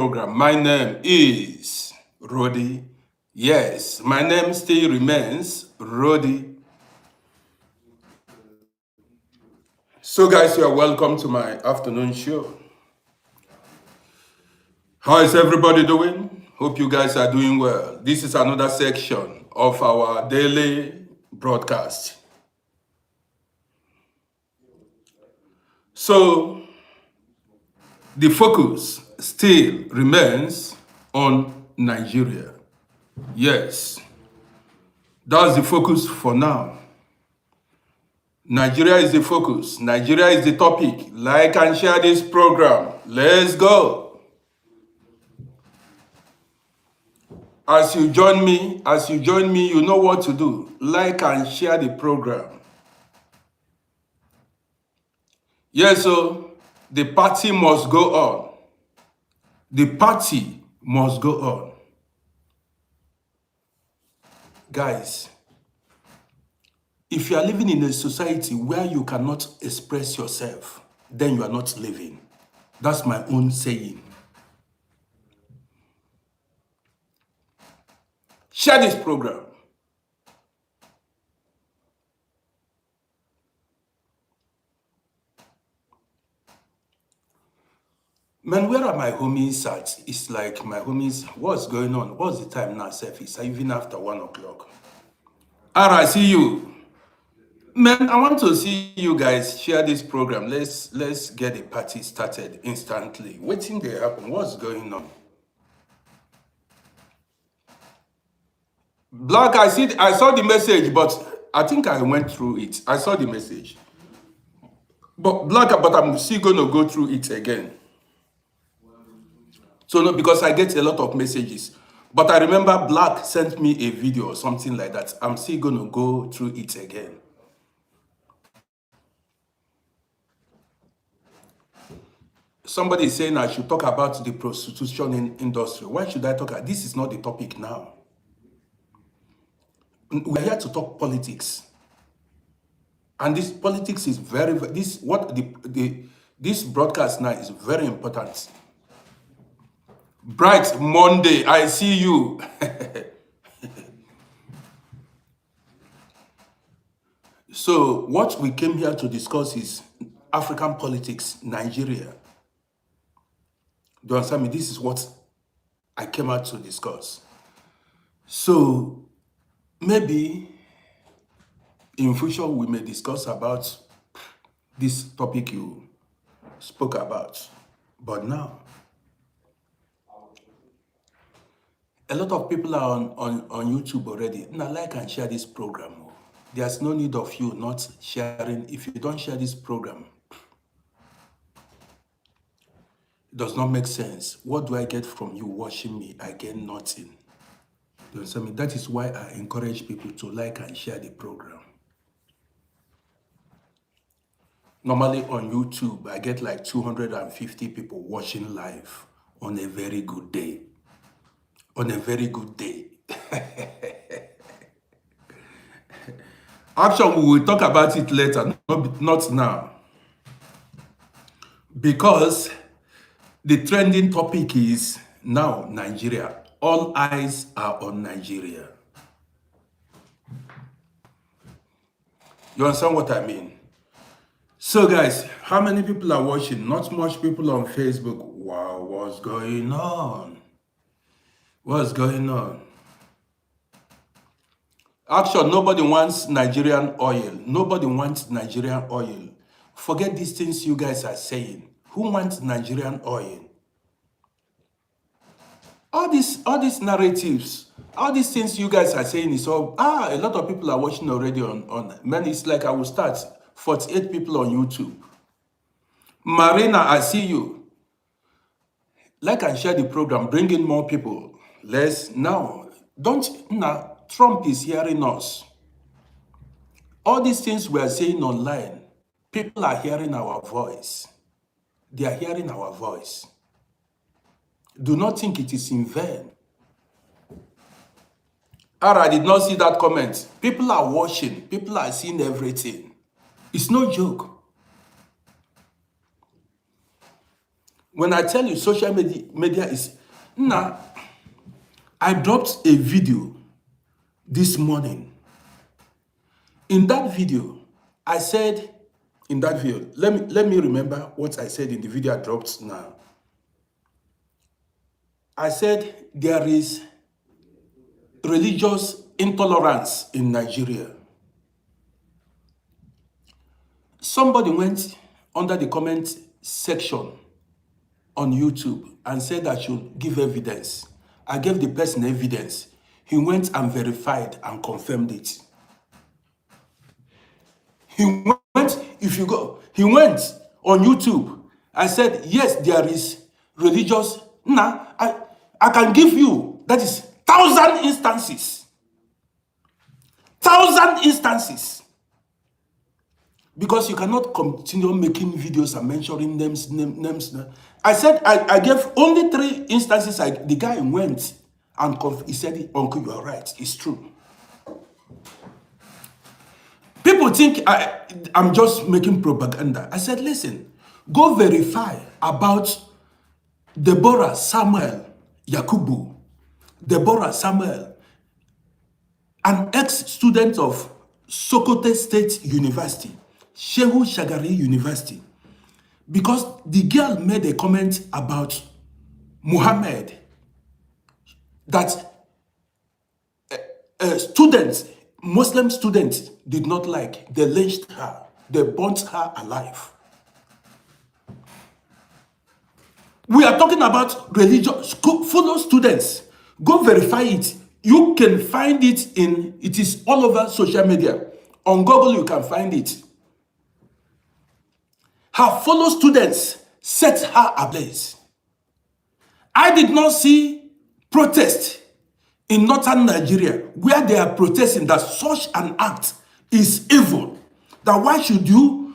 program. My name is Rody. Yes, my name still remains Rody. So guys, you are welcome to my afternoon show. How is everybody doing? Hope you guys are doing well. This is another section of our daily broadcast. So the focus still remains on Nigeria. Yes, that's the focus for now. Nigeria is the focus. Nigeria is the topic. Like and share this program. Let's go. As you join me, you know what to do. Like and share the program. Yes, so the party must go on. The party must go on. Guys, if you are living in a society where you cannot express yourself, then you are not living. That's my own saying. Share this program. Man, where are my homies at? It's like my homies, what's going on? What's the time now, Seth? It's even after 1 o'clock. All right, see you. Man, I want to see you guys share this program. Let's get the party started instantly. Waiting there happen. What's going on? Black, I saw the message, but I think I went through it. I saw the message. But I'm still gonna go through it again. So no, because I get a lot of messages. But I remember Black sent me a video or something like that. I'm still gonna go through it again. Somebody is saying I should talk about the prostitution industry. Why should I talk? This is not the topic now. We're here to talk politics. And this politics is this broadcast now is very important. Bright Monday, I see you. So what we came here to discuss is African politics, Nigeria. Do you understand me? This is what I came out to discuss. So maybe in future we may discuss about this topic you spoke about. But now, a lot of people are on YouTube already. Now, like and share this program. There's no need of you not sharing. If you don't share this program, it does not make sense. What do I get from you watching me? I get nothing. You understand me? That is why I encourage people to like and share the program. Normally on YouTube, I get like 250 people watching live on a very good day. On a very good day. Actually, we will talk about it later, not now. Because the trending topic is now Nigeria. All eyes are on Nigeria. You understand what I mean? So guys, how many people are watching? Not much people on Facebook. Wow, what's going on? What's going on? Actually, nobody wants Nigerian oil. Nobody wants Nigerian oil. Forget these things you guys are saying. Who wants Nigerian oil? All these narratives, all these things you guys are saying is all, a lot of people are watching already on man, it's like I will start 48 people on YouTube. Marina, I see you. Like and share the program, bring in more people. Trump is hearing us. All these things we are saying online, people are hearing our voice. They are hearing our voice. Do not think it is in vain. I did not see that comment. People are watching. People are seeing everything. It's no joke. When I tell you social media is... Now, I dropped a video this morning. In that video, I said, let me remember what I said in the video I dropped now. I said there is religious intolerance in Nigeria. Somebody went under the comment section on YouTube and said I should give evidence. I gave the person evidence. He went and verified and confirmed it. He went on YouTube. I said, yes, there is religious. Now, I can give you, that is 1,000 instances. 1,000 instances. Because you cannot continue making videos and mentioning names. I said, I gave only 3 instances. The guy went and he said, Uncle, you are right. It's true. People think I'm just making propaganda. I said, listen, go verify about Deborah Samuel Yakubu. Deborah Samuel, an ex-student of Sokoto State University, Shehu Shagari University, because the girl made a comment about Muhammad that Muslim students did not like. They lynched her. They burnt her alive. We are talking about religious fellow students. Go verify it. You can find it it is all over social media. On Google, you can find it. Her fellow students set her ablaze. I did not see protest in northern Nigeria where they are protesting that such an act is evil. That why should you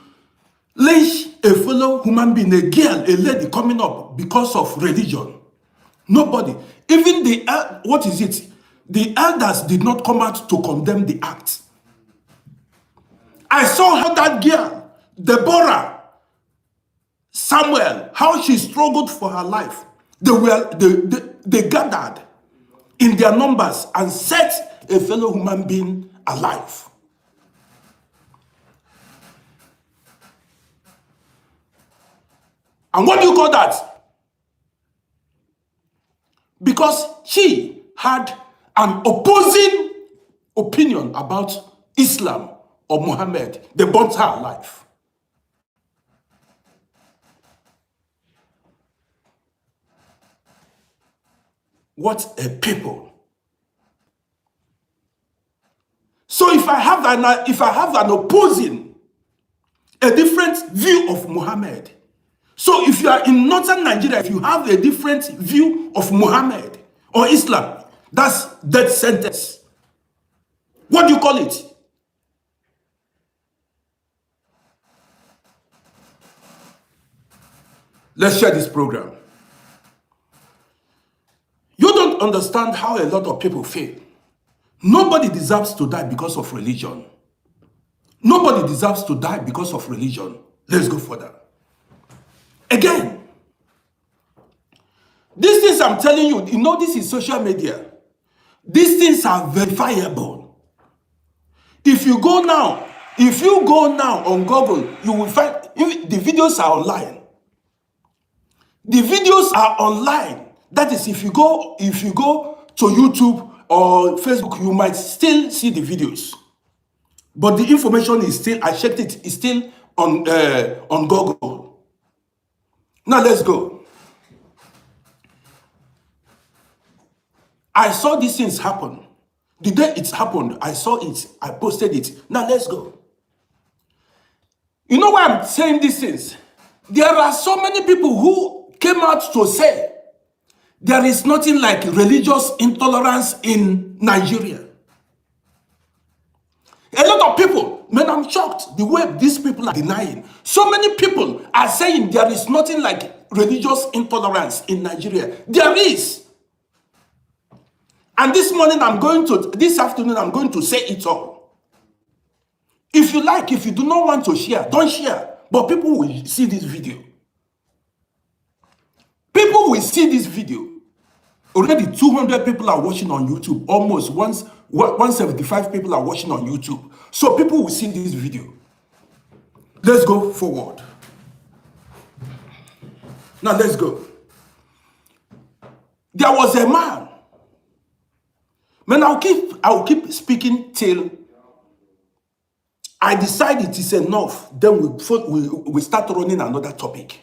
lynch a fellow human being, a girl, a lady coming up because of religion? Nobody. Even the elders did not come out to condemn the act. I saw how that girl, Deborah Samuel, how she struggled for her life. They gathered in their numbers and set a fellow human being alive. And what do you call that? Because she had an opposing opinion about Islam or Muhammad. They burnt her alive. What a people. So if I have an opposing, a different view of Muhammad, so if you are in northern Nigeria, if you have a different view of Muhammad or Islam, that's death sentence. What do you call it? Let's share this program. You don't understand how a lot of people feel. Nobody deserves to die because of religion. Nobody deserves to die because of religion. Let's go further. Again, these things I'm telling you, this is social media. These things are verifiable. If you go now on Google, you will find the videos are online. The videos are online. That is, if you go to YouTube or Facebook, you might still see the videos. But the information is still, I checked it, is still on Google. Now let's go. I saw these things happen. The day it happened, I saw it. I posted it. Now let's go. You know why I'm saying these things? There are so many people who came out to say there is nothing like religious intolerance in Nigeria. A lot of people, man, I'm shocked the way these people are denying. So many people are saying there is nothing like religious intolerance in Nigeria. There is. And this afternoon, I'm going to say it all. If you like, if you do not want to share, don't share. But people will see this video. People will see this video. Already 200 people are watching on YouTube. Almost 175 people are watching on YouTube. So people will see this video. Let's go forward. Now let's go. There was a man. Man, I'll keep speaking till I decide it is enough. Then we start running another topic.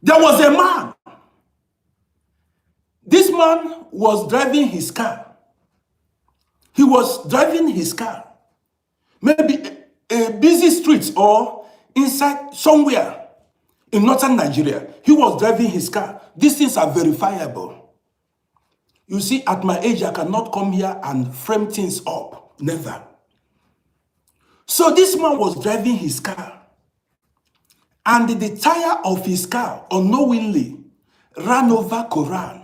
There was a man. This man was driving his car. He was driving his car. Maybe a busy street or inside somewhere in northern Nigeria. He was driving his car. These things are verifiable. You see, at my age, I cannot come here and frame things up. Never. So this man was driving his car. And the tire of his car unknowingly ran over Quran.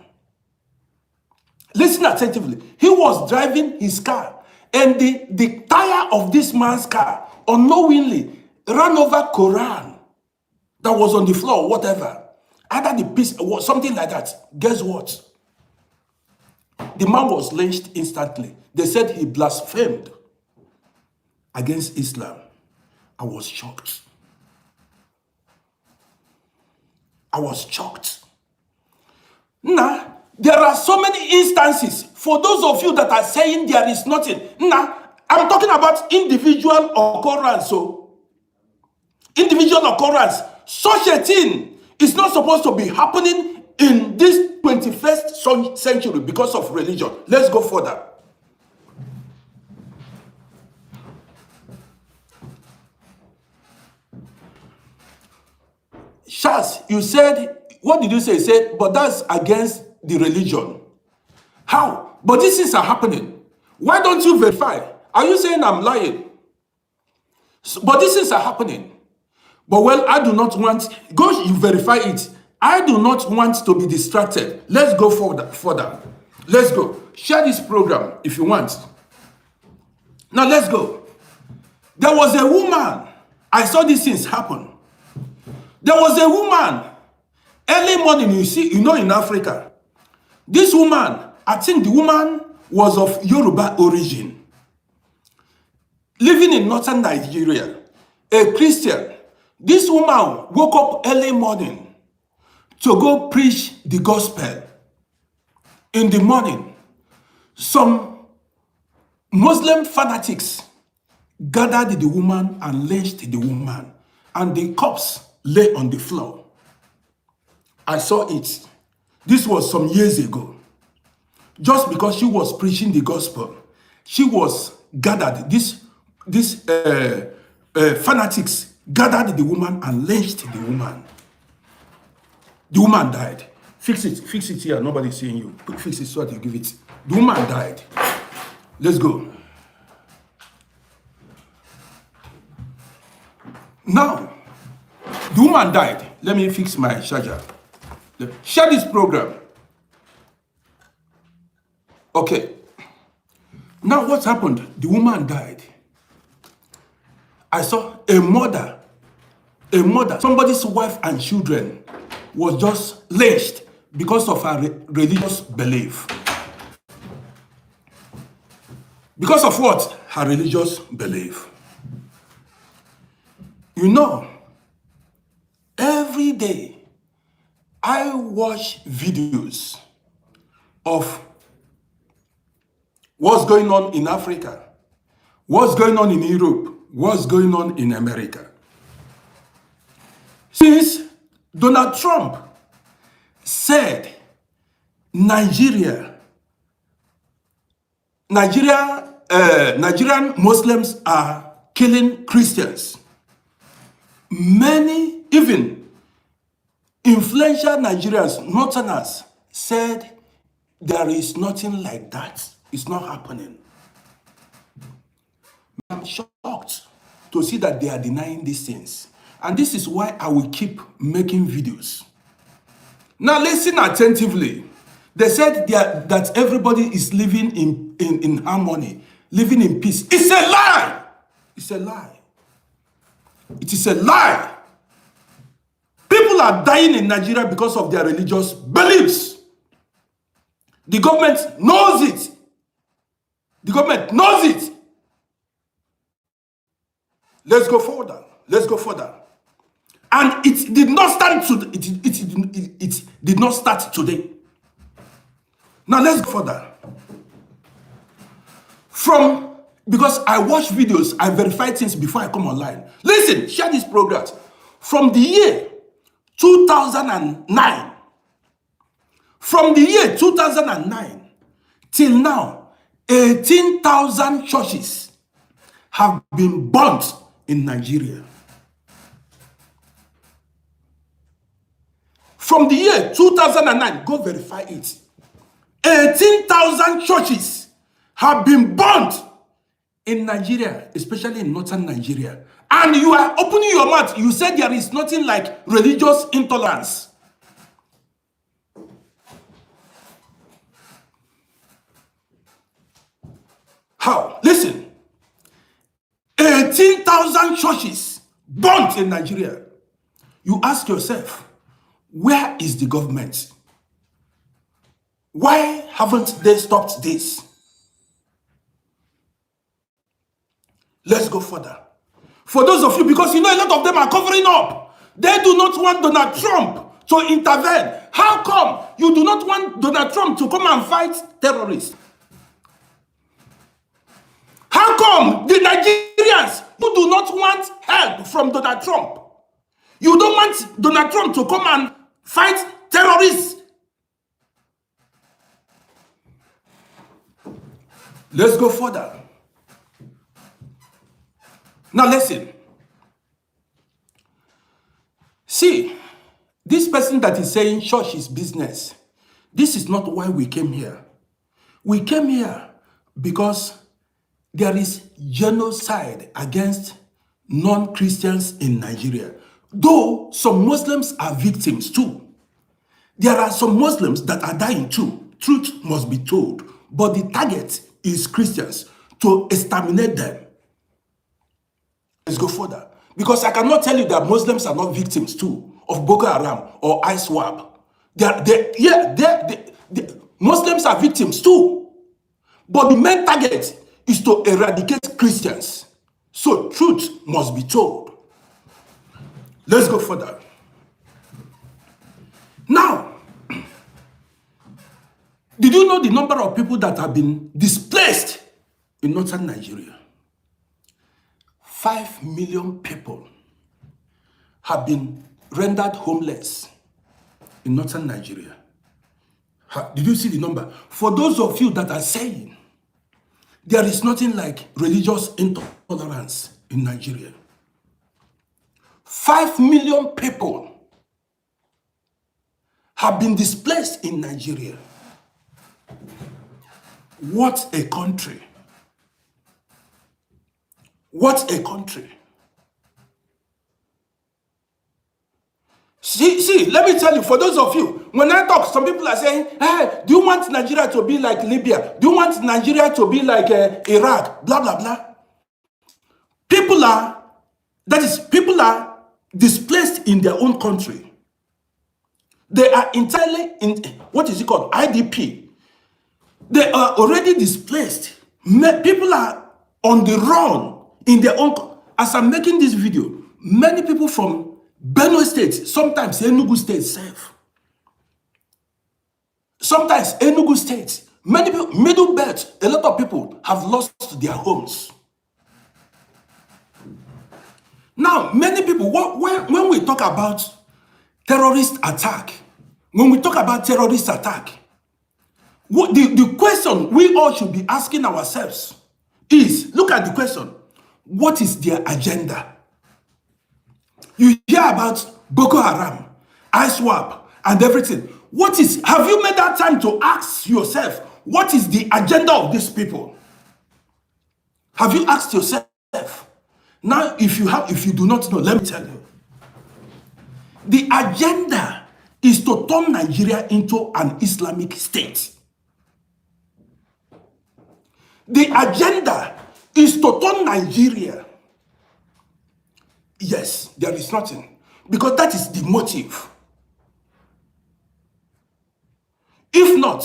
Listen attentively. He was driving his car, and the tire of this man's car unknowingly ran over Quran that was on the floor, whatever. Either the piece or something like that. Guess what? The man was lynched instantly. They said he blasphemed against Islam. I was shocked. I was shocked. Now, there are so many instances. For those of you that are saying there is nothing. Now, I'm talking about individual occurrence. So, individual occurrence. Such a thing is not supposed to be happening in this 21st century because of religion. Let's go further. Charles, you said, what did you say? You said, but that's against the religion. How? But these things are happening. Why don't you verify? Are you saying I'm lying? But these things are happening. But well, I do not want, go you verify it. I do not want to be distracted. Let's go further. Let's go. Share this program if you want. Now let's go. There was a woman. I saw these things happen. There was a woman. Early morning, you see, you know, in Africa. This woman, I think the woman was of Yoruba origin. Living in northern Nigeria. A Christian. This woman woke up early morning to go preach the gospel. In the morning, some Muslim fanatics gathered the woman and lynched the woman. And the corpse lay on the floor. I saw it. This was some years ago. Just because she was preaching the gospel, she was gathered. These fanatics gathered the woman and lynched the woman. The woman died. Fix it here. Nobody's seeing you. Fix it so that you give it. The woman died. Let's go. Now, the woman died. Let me fix my charger. Share this program. Okay. Now what happened? The woman died. I saw a mother, somebody's wife and children was just lynched because of her religious belief. Because of what? Her religious belief. You know, every day I watch videos of what's going on in Africa, what's going on in Europe, what's going on in America. Since Donald Trump said Nigerian Muslims are killing Christians, many, even influential Nigerians, Northerners, said there is nothing like that. It's not happening. I'm shocked to see that they are denying these things. And this is why I will keep making videos. Now listen attentively. They said that everybody is living in harmony, living in peace. It's a lie. It's a lie. It is a lie. People are dying in Nigeria because of their religious beliefs. The government knows it. The government knows it. Let's go further. Let's go further. And it did not start to it did not start today. Now let's go further. Because I watch videos, I verify things before I come online. Listen, share this program. From the year 2009, till now, 18,000 churches have been burnt in Nigeria. From the year 2009, go verify it. 18,000 churches have been burnt in Nigeria, especially in northern Nigeria. And you are opening your mouth. You said there is nothing like religious intolerance. How? Listen. 18,000 churches burnt in Nigeria. You ask yourself, where is the government? Why haven't they stopped this? Let's go further. For those of you, because you know a lot of them are covering up. They do not want Donald Trump to intervene. How come you do not want Donald Trump to come and fight terrorists? How come the Nigerians who do not want help from Donald Trump, you don't want Donald Trump to come and fight terrorists? Let's go further. Now listen. See, this person that is saying church is business, this is not why we came here. We came here because there is genocide against non-Christians in Nigeria. Though some Muslims are victims too. There are some Muslims that are dying too. Truth must be told. But the target is Christians to exterminate them. Let's go further. Because I cannot tell you that Muslims are not victims too of Boko Haram or ISWAP. Muslims are victims too. But the main target is to eradicate Christians. So truth must be told. Let's go further. Now, did you know the number of people that have been displaced in northern Nigeria? 5 million people have been rendered homeless in northern Nigeria. Did you see the number? For those of you that are saying there is nothing like religious intolerance in Nigeria, 5 million people have been displaced in Nigeria. What a country. What a country. See, let me tell you, for those of you, when I talk, some people are saying, hey, do you want Nigeria to be like Libya? Do you want Nigeria to be like Iraq? Blah, blah, blah. People are displaced in their own country. They are entirely in, what is it called? IDP. They are already displaced. People are on the run in their own. As I'm making this video, many people from Benue State, sometimes Enugu State self. Sometimes Enugu State, many people, Middle Belt, a lot of people have lost their homes. Now, many people, when we talk about terrorist attack, the question we all should be asking ourselves is, look at the question, what is their agenda? You hear about Boko Haram, ISWAP, and everything. Have you made that time to ask yourself, what is the agenda of these people? Have you asked yourself? Now, if you do not know, let me tell you. The agenda is to turn Nigeria into an Islamic state. The agenda is to turn Nigeria. Yes, there is nothing. Because that is the motive. If not,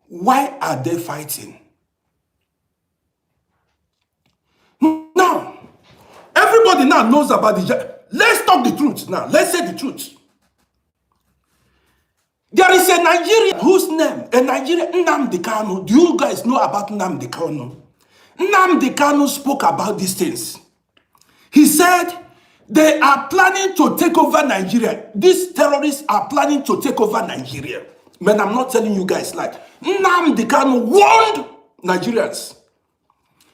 why are they fighting? Now, everybody now knows about the... Let's talk the truth now. Let's say the truth. There is a Nigerian whose name, a Nigerian, Nnamdi Kanu. Do you guys know about Nnamdi Kanu? Nnamdi Kanu spoke about these things. He said they are planning to take over Nigeria. These terrorists are planning to take over Nigeria. Man, I'm not telling you guys like Nnamdi Kanu warned Nigerians.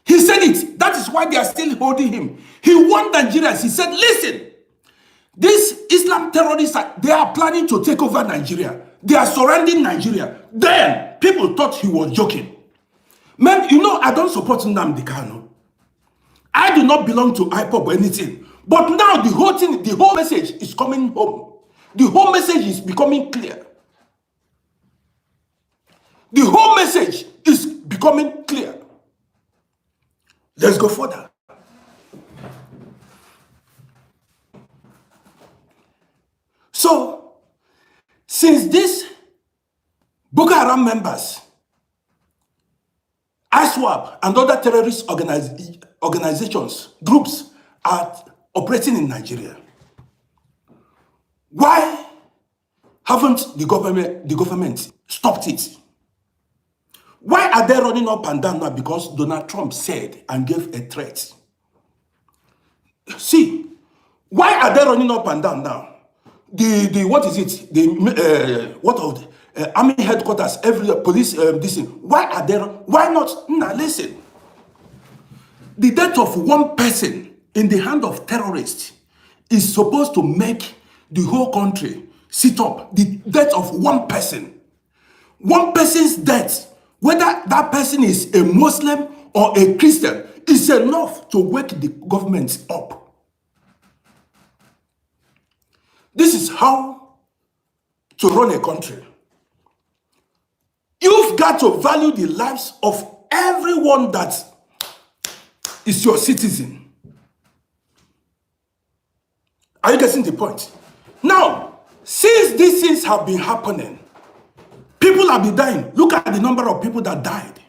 He said it. That is why they are still holding him. He warned Nigerians. He said, listen, these Islam terrorists, they are planning to take over Nigeria. They are surrounding Nigeria. Then people thought he was joking. Man, you know, I don't support Nnamdi Kanu. I do not belong to IPOB or anything. But now the whole thing, the whole message is coming home. The whole message is becoming clear. The whole message is becoming clear. Let's go further. So, since these Boko Haram members, ISWAP and other terrorist organizations, groups are operating in Nigeria, why haven't the government stopped it? Why are they running up and down now? Because Donald Trump said and gave a threat. See, why are they running up and down now? The what is it? The army headquarters, every police this thing. Why are they? Why not? Now listen. The death of one person in the hand of terrorists is supposed to make the whole country sit up. The death of one person, one person's death, whether that person is a Muslim or a Christian, is enough to wake the government up. This is how to run a country. You've got to value the lives of everyone that is your citizen. Are you getting the point? Now, since these things have been happening, people have been dying. Look at the number of people that died.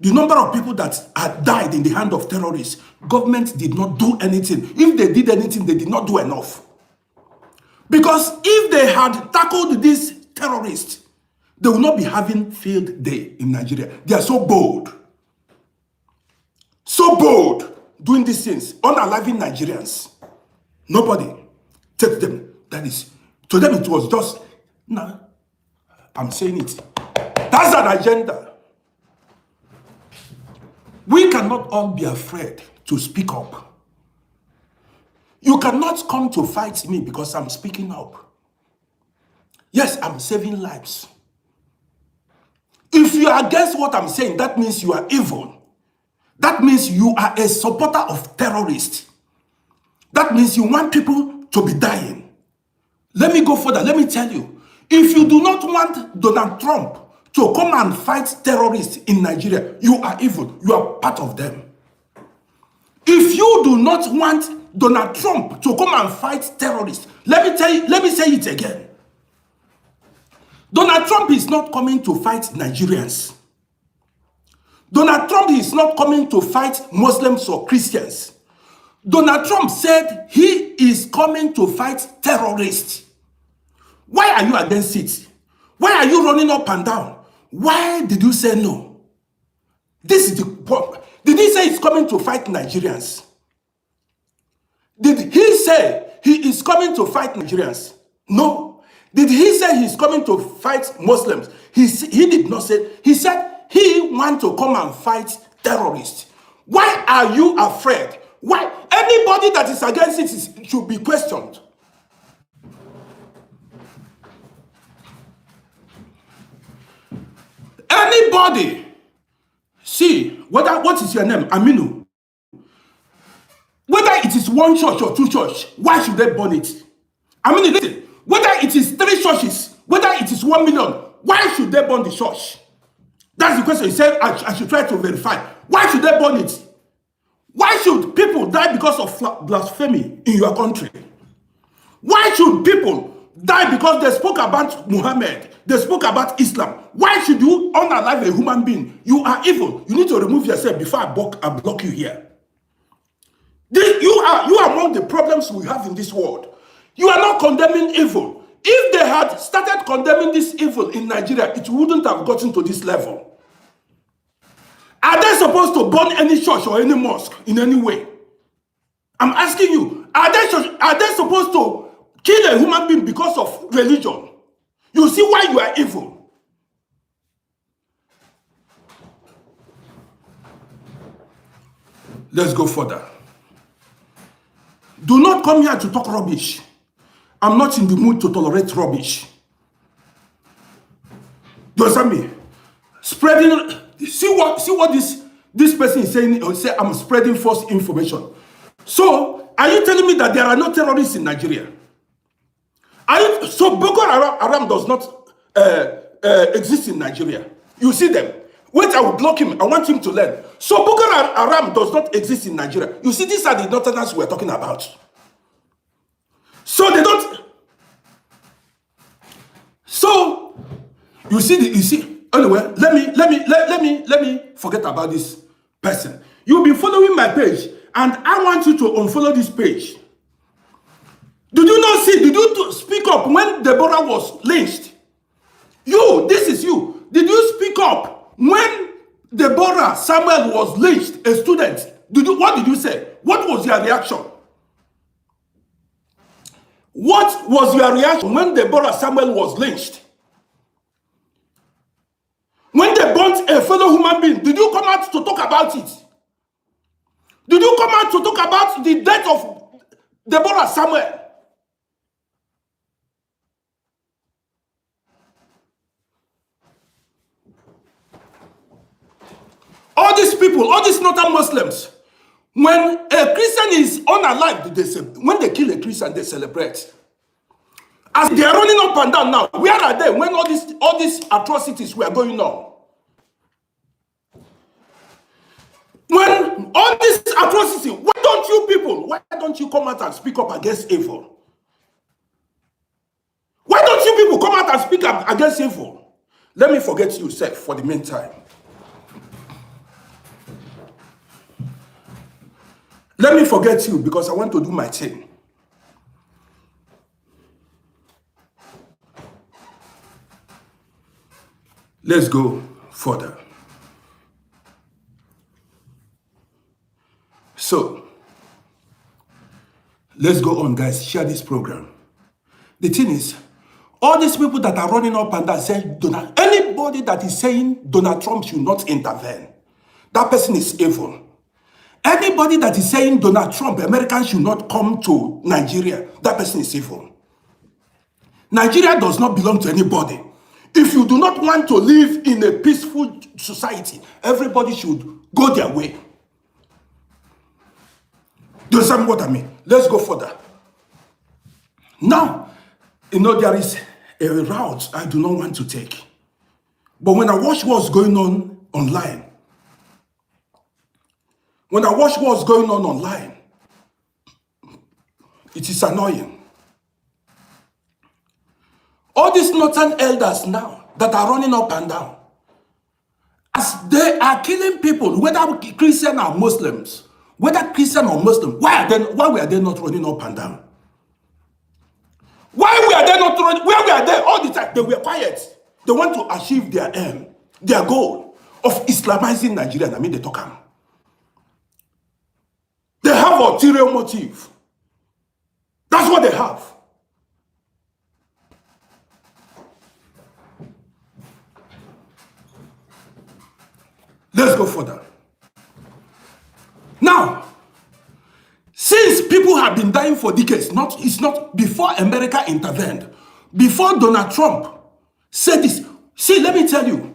The number of people that had died in the hand of terrorists. Government did not do anything. If they did anything, they did not do enough. Because if they had tackled these terrorists, they will not be having field day in Nigeria. They are so bold. So bold doing these things, unaliving Nigerians. Nobody takes them. That is, to them it was just, no, I'm saying it. That's an agenda. We cannot all be afraid to speak up. You cannot come to fight me because I'm speaking up. Yes, I'm saving lives. If you are against what I'm saying, that means you are evil. That means you are a supporter of terrorists. That means you want people to be dying. Let me go further. Let me tell you. If you do not want Donald Trump to come and fight terrorists in Nigeria, you are evil. You are part of them. If you do not want Donald Trump to come and fight terrorists, let me say it again. Donald Trump is not coming to fight Nigerians. Donald Trump is not coming to fight Muslims or Christians. Donald Trump said he is coming to fight terrorists. Why are you against it? Why are you running up and down? Why did you say no? This is the point. Did he say he's coming to fight Nigerians? Did he say he is coming to fight Nigerians? No. Did he say he's coming to fight Muslims? He did not say. He said he wants to come and fight terrorists. Why are you afraid? Why? Anybody that is against it should be questioned. Anybody. See, what is your name? Aminu. Whether it is one church or two churches, why should they burn it? I mean, listen, whether it is 3 churches, whether it is 1 million, why should they burn the church? That's the question. He said, I should try to verify. Why should they burn it? Why should people die because of blasphemy in your country? Why should people die because they spoke about Muhammad? They spoke about Islam. Why should you unalive a human being? You are evil. You need to remove yourself before I block you here. You are among the problems we have in this world. You are not condemning evil. If they had started condemning this evil in Nigeria, it wouldn't have gotten to this level. Are they supposed to burn any church or any mosque in any way? I'm asking you, are they supposed to kill a human being because of religion? You see why you are evil. Let's go further. Do not come here to talk rubbish. I'm not in the mood to tolerate rubbish. Do you understand me? Spreading, see what this person is saying, or say I'm spreading false information. So, are you telling me that there are no terrorists in Nigeria? So Boko Haram does not exist in Nigeria. You see them. Wait, I will block him. I want him to learn. So Boko Haram does not exist in Nigeria. You see, these are the northerners we're talking about. So they don't. So you see. Anyway, let me forget about this person. You'll be following my page, and I want you to unfollow this page. Did you not see? Did you speak up when Deborah was lynched? This is you. Did you speak up when Deborah Samuel was lynched, a student? What did you say? What was your reaction? What was your reaction when Deborah Samuel was lynched? When they burnt a fellow human being, did you come out to talk about it? Did you come out to talk about the death of Deborah Samuel? All these people, all these northern Muslims, when a Christian is unalive, when they kill a Christian, they celebrate. As they are running up and down now, where are they when all these atrocities were going on? When all this atrocity, why don't you come out and speak up against evil? Why don't you people come out and speak up against evil? Let me forget you, Seth, for the meantime. Let me forget you because I want to do my thing. Let's go further. So, let's go on, guys. Share this program. The thing is, all these people that are running up and down saying, anybody that is saying Donald Trump should not intervene, that person is evil. Anybody that is saying Donald Trump, Americans should not come to Nigeria, that person is evil. Nigeria does not belong to anybody. If you do not want to live in a peaceful society, everybody should go their way. Do you understand what I mean? Let's go further. Now, there is a route I do not want to take. But when I watch what's going on online, it is annoying. All these northern elders now that are running up and down, as they are killing people, whether Christian or Muslims, why were they not running up and down? Why were they not running? Where were they all the time? They were quiet. They want to achieve their aim, their goal of Islamizing Nigeria. I mean, they talk. They have ulterior motive. That's what they have. Let's go further. Now, since people have been dying for decades, it's not before America intervened, before Donald Trump said this. See, let me tell you,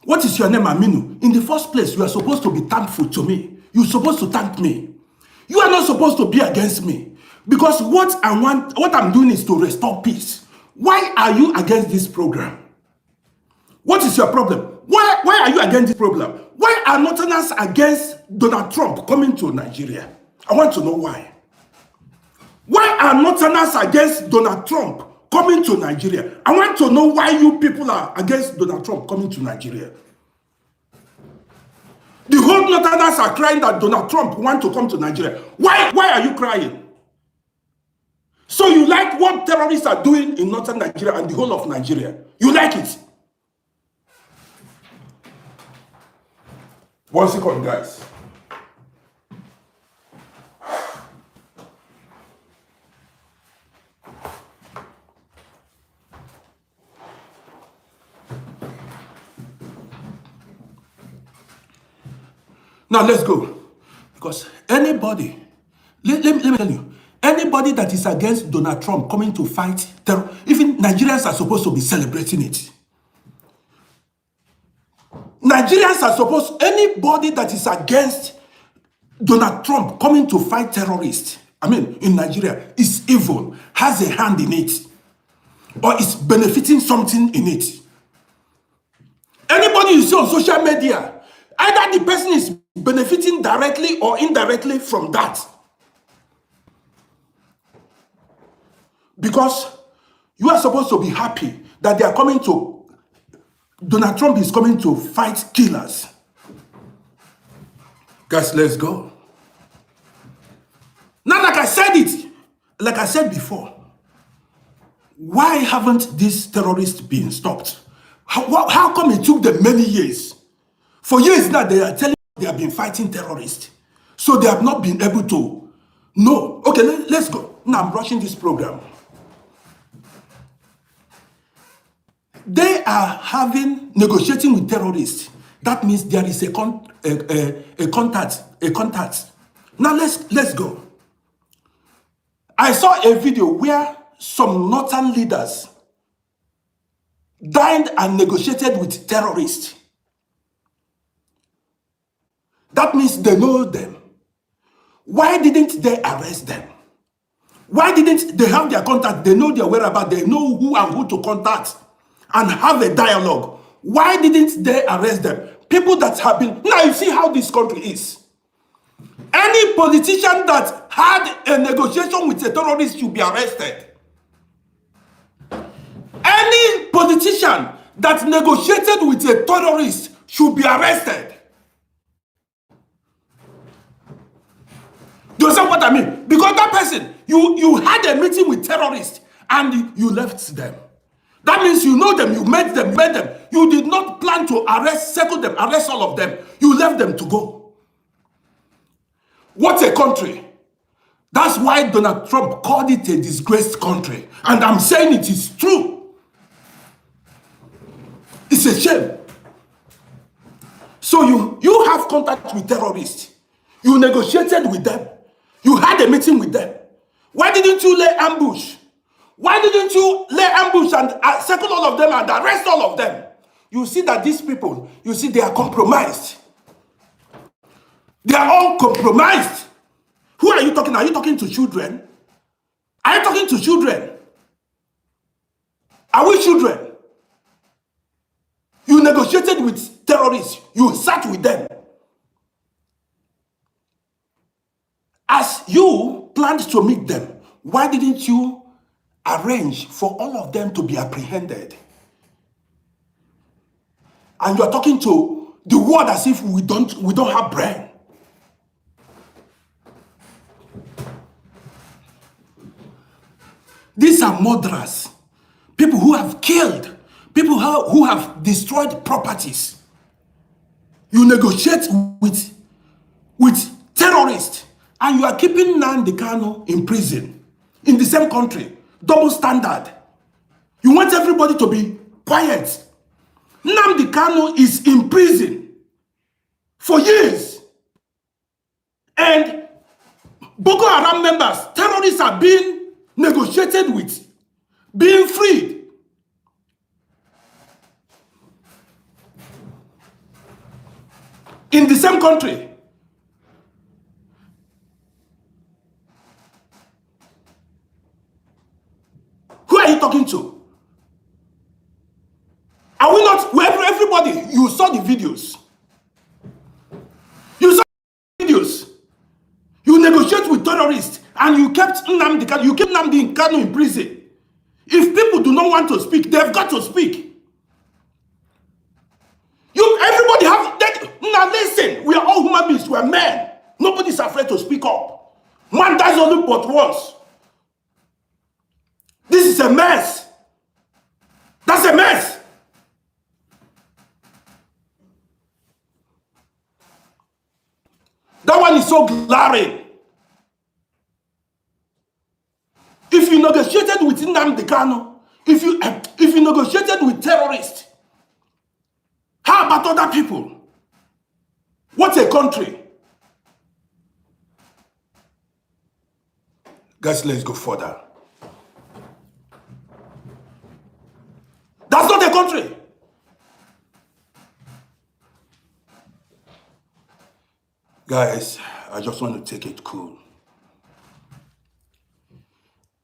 what is your name, Aminu? In the first place, you are supposed to be thankful to me. You're supposed to thank me. You are not supposed to be against me. Because what I'm doing is to restore peace. Why are you against this program? What is your problem? Why are you against this program? Why are Northerners against Donald Trump coming to Nigeria? I want to know why. Why are Northerners against Donald Trump coming to Nigeria? I want to know why you people are against Donald Trump coming to Nigeria. The whole Northerners are crying that Donald Trump wants to come to Nigeria. Why are you crying? So you like what terrorists are doing in northern Nigeria and the whole of Nigeria? You like it? One second, guys. Now let's go. Because anybody, let me tell you, anybody that is against Donald Trump coming to fight terror, even Nigerians are supposed to be celebrating it. Nigerians are supposed, anybody that is against Donald Trump coming to fight terrorists, I mean, in Nigeria, is evil, has a hand in it, or is benefiting something in it. Anybody you see on social media, either the person is benefiting directly or indirectly from that. Because you are supposed to be happy that they are coming to, Donald Trump is coming to fight killers. Guys, let's go. Now, like I said before, why haven't these terrorists been stopped? How come it took them many years? For years now, they are telling they have been fighting terrorists. So they have not been able to know. Okay, let's go. Now I'm rushing this program. They are negotiating with terrorists. That means there is a contact. Now let's go. I saw a video where some northern leaders dined and negotiated with terrorists. That means they know them. Why didn't they arrest them? Why didn't they have their contact? They know their whereabouts. They know who and who to contact and have a dialogue. Why didn't they arrest them? People that have been... Now you see how this country is. Any politician that had a negotiation with a terrorist should be arrested. Any politician that negotiated with a terrorist should be arrested. Do you understand what I mean? Because that person, you had a meeting with terrorists and you left them. That means you know them, you met them. You did not plan to settle them, arrest all of them. You left them to go. What a country. That's why Donald Trump called it a disgraced country. And I'm saying it is true. It's a shame. So you have contact with terrorists. You negotiated with them. You had a meeting with them. Why didn't you lay ambush? Why didn't you lay ambush and settle all of them and arrest all of them? You see that these people, you see they are compromised. They are all compromised. Who are you talking? Are you talking to children? Are you talking to children? Are we children? You negotiated with terrorists. You sat with them. As you planned to meet them, why didn't you arrange for all of them to be apprehended? And you are talking to the world as if we don't have brain. These are murderers, people who have killed, people who have destroyed properties. You negotiate with terrorists, and you are keeping Nnamdi Kanu in prison, in the same country. Double standard. You want everybody to be quiet. Nnamdi Kanu is in prison for years. And Boko Haram members, terrorists are being negotiated with, being freed. In the same country. Who are you talking to? Are we not, everybody, you saw the videos. You saw the videos. You negotiate with terrorists And you kept Nnamdi Kanu, you keep Nnamdi Kanu in prison. If people do not want to speak, they've got to speak. Everybody have that. Now listen, we are all human beings, we are men. Nobody's afraid to speak up. Man dies only but once. This is a mess. That's a mess. That one is so glaring. If you negotiated with Nnamdi Kanu, if you negotiated with terrorists, how about other people? What a country. Guys, let's go further. That's not a country. Guys, I just want to take it cool.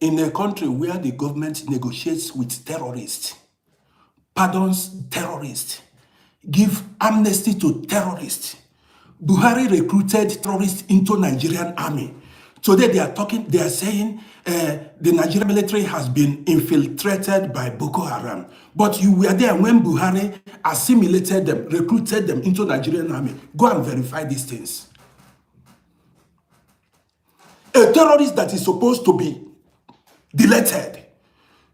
In a country where the government negotiates with terrorists, pardons terrorists, give amnesty to terrorists, Buhari recruited terrorists into Nigerian army. Today they are saying the Nigerian military has been infiltrated by Boko Haram. But you were there when Buhari assimilated them, recruited them into Nigerian army. Go and verify these things. A terrorist that is supposed to be deleted,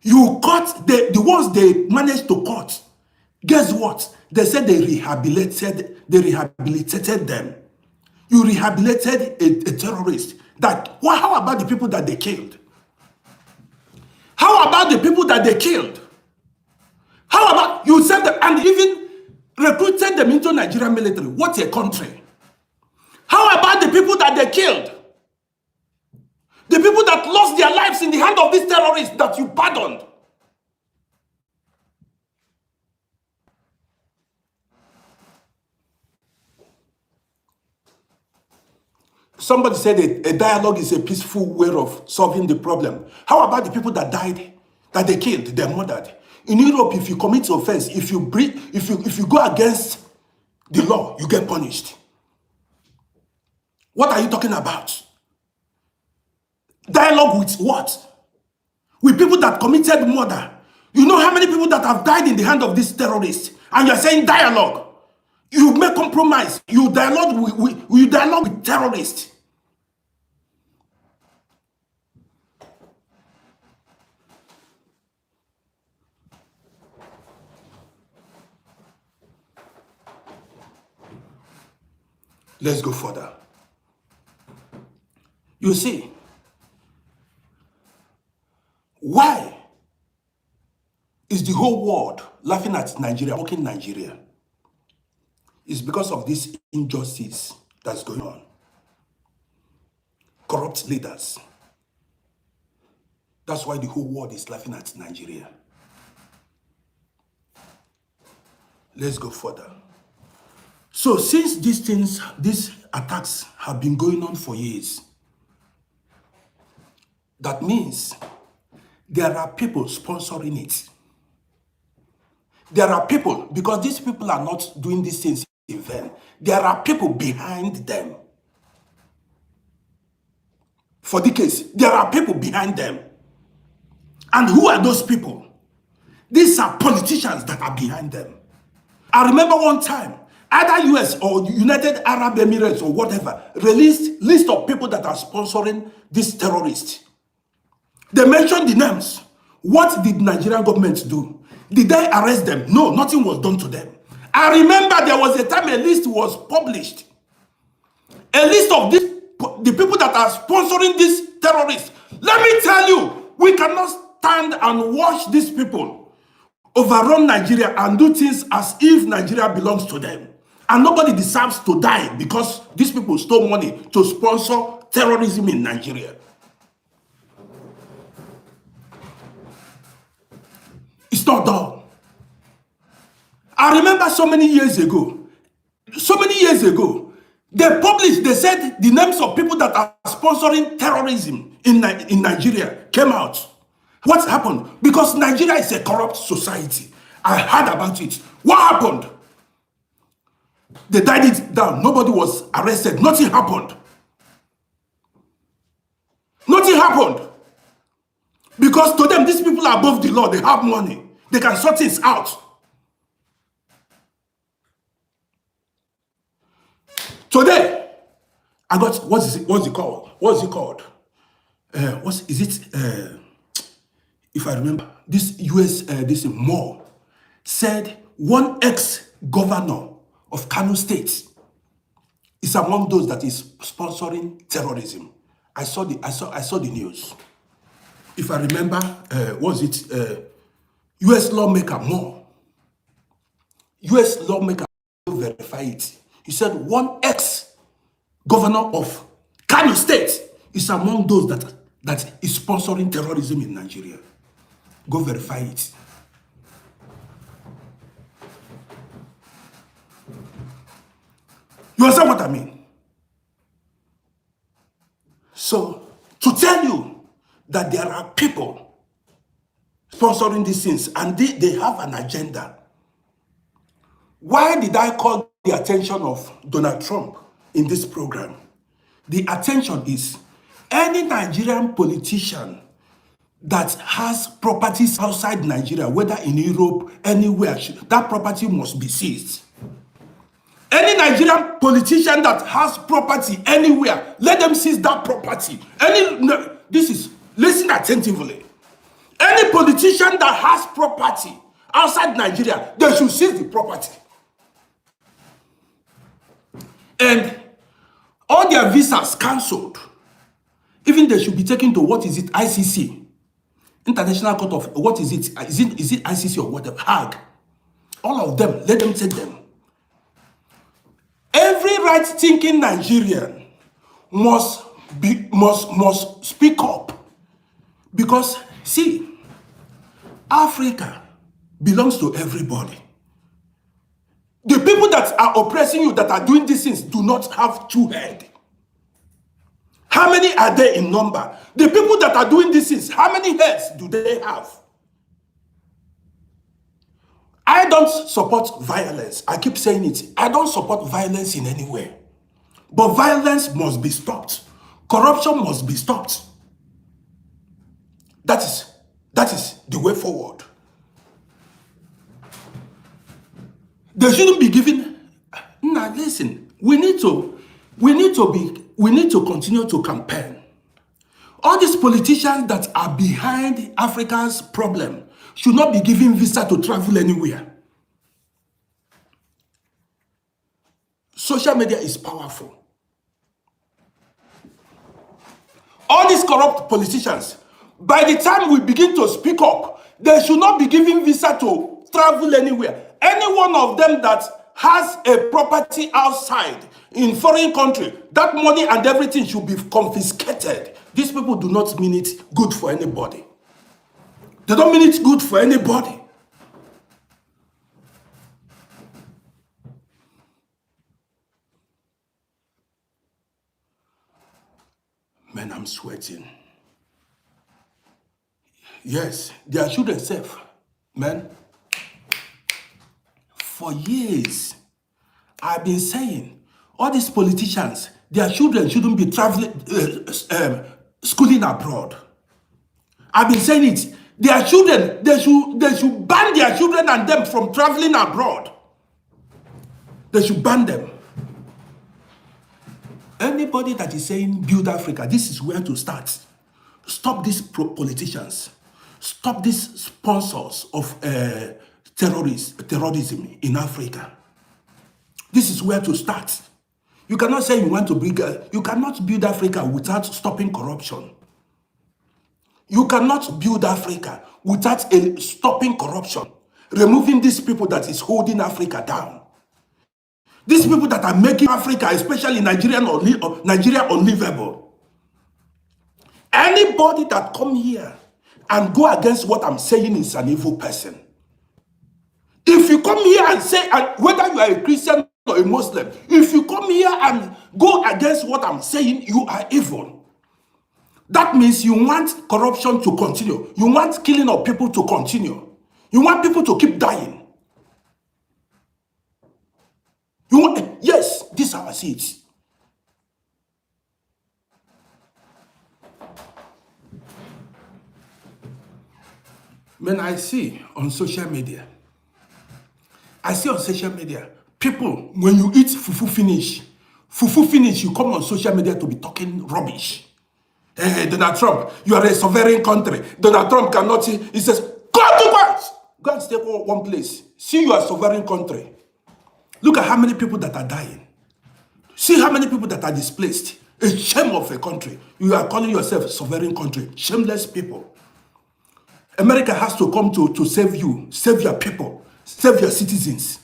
you caught the ones they managed to cut. Guess what? They said they rehabilitated them. You rehabilitated a terrorist. How about the people that they killed? How about the people that they killed? How about you sent them and even recruited them into Nigerian military? What a country. How about the people that they killed? The people that lost their lives in the hand of these terrorists that you pardoned? Somebody said a dialogue is a peaceful way of solving the problem. How about the people that died, that they killed, they murdered? In Europe, if you commit offense, if you go against the law, you get punished. What are you talking about? Dialogue with what? With people that committed murder. You know how many people that have died in the hand of these terrorists, and you're saying dialogue? You make compromise. You dialogue with terrorists. Let's go further. You see, why is the whole world laughing at Nigeria, mocking Nigeria? It's because of this injustice that's going on. Corrupt leaders. That's why the whole world is laughing at Nigeria. Let's go further. So since these attacks have been going on for years, that means there are people sponsoring it. There are people, because these people are not doing these things in vain. There are people behind them. For the case, there are people behind them. And who are those people? These are politicians that are behind them. I remember one time, either US or United Arab Emirates or whatever released list of people that are sponsoring these terrorists. They mentioned the names. What did Nigerian government do? Did they arrest them? No, nothing was done to them. I remember there was a time a list was published. A list of the people that are sponsoring these terrorists. Let me tell you, we cannot stand and watch these people overrun Nigeria and do things as if Nigeria belongs to them. And nobody deserves to die because these people stole money to sponsor terrorism in Nigeria. It's not done. I remember so many years ago, they said the names of people that are sponsoring terrorism in Nigeria came out. What happened? Because Nigeria is a corrupt society. I heard about it. What happened? They died it down. Nobody was arrested. Nothing happened. Nothing happened. Because to them, these people are above the law. They have money. They can sort things out. Today, I got, what's it called? If I remember, this US, this Moore said one ex-governor of Kano State is among those that is sponsoring terrorism. I saw the news. If I remember, US lawmaker Moore. US lawmaker verify it. He said one ex-governor of Kano State is among those that is sponsoring terrorism in Nigeria. Go verify it. You understand what I mean? So, to tell you that there are people sponsoring these things and they have an agenda. Why did I call the attention of Donald Trump in this program? The attention is any Nigerian politician that has properties outside Nigeria, whether in Europe, anywhere, that property must be seized. Any Nigerian politician that has property anywhere, let them seize that property. Listen attentively. Any politician that has property outside Nigeria, they should seize the property. And all their visas cancelled. Even they should be taken to, what is it, ICC. International Court of, what is it? Is it ICC or whatever? Hague. All of them, let them take them. Every right-thinking Nigerian must speak up. Because, see, Africa belongs to everybody. The people that are oppressing you, that are doing these things, do not have two heads. How many are there in number? The people that are doing these things, how many heads do they have? I don't support violence. I keep saying it. I don't support violence in any way. But violence must be stopped. Corruption must be stopped. That is the way forward. They shouldn't be given. Now listen, we need to continue to campaign. All these politicians that are behind Africa's problem should not be given visa to travel anywhere. Social media is powerful. All these corrupt politicians, by the time we begin to speak up, they should not be given visa to travel anywhere. Any one of them that has a property outside in foreign country, that money and everything should be confiscated. These people do not mean it good for anybody. They don't mean it good for anybody. Man, I'm sweating. Yes, their children safe. Man, for years, I've been saying, all these politicians, their children shouldn't be traveling, schooling abroad. I've been saying it. Their children, they should ban their children and them from traveling abroad. They should ban them. Anybody that is saying build Africa, this is where to start. Stop these politicians. Stop these sponsors of terrorism in Africa. This is where to start. You cannot say you want to bring, you cannot build Africa without stopping corruption. You cannot build Africa without stopping corruption, removing these people that is holding Africa down. These people that are making Africa, especially Nigeria, unlivable. Anybody that come here and go against what I'm saying is an evil person. If you come here and say, and whether you are a Christian or a Muslim, if you come here and go against what I'm saying, you are evil. That means you want corruption to continue. You want killing of people to continue. You want people to keep dying. Yes, this is how I see it. Man, I see on social media, people, when you eat fufu finish, you come on social media to be talking rubbish. Hey, Donald Trump, you are a sovereign country. Donald Trump cannot see. He says, go to God. Go and stay one place. See, you are a sovereign country. Look at how many people that are dying. See how many people that are displaced. A shame of a country. You are calling yourself a sovereign country. Shameless people. America has to come to save you, save your people, save your citizens.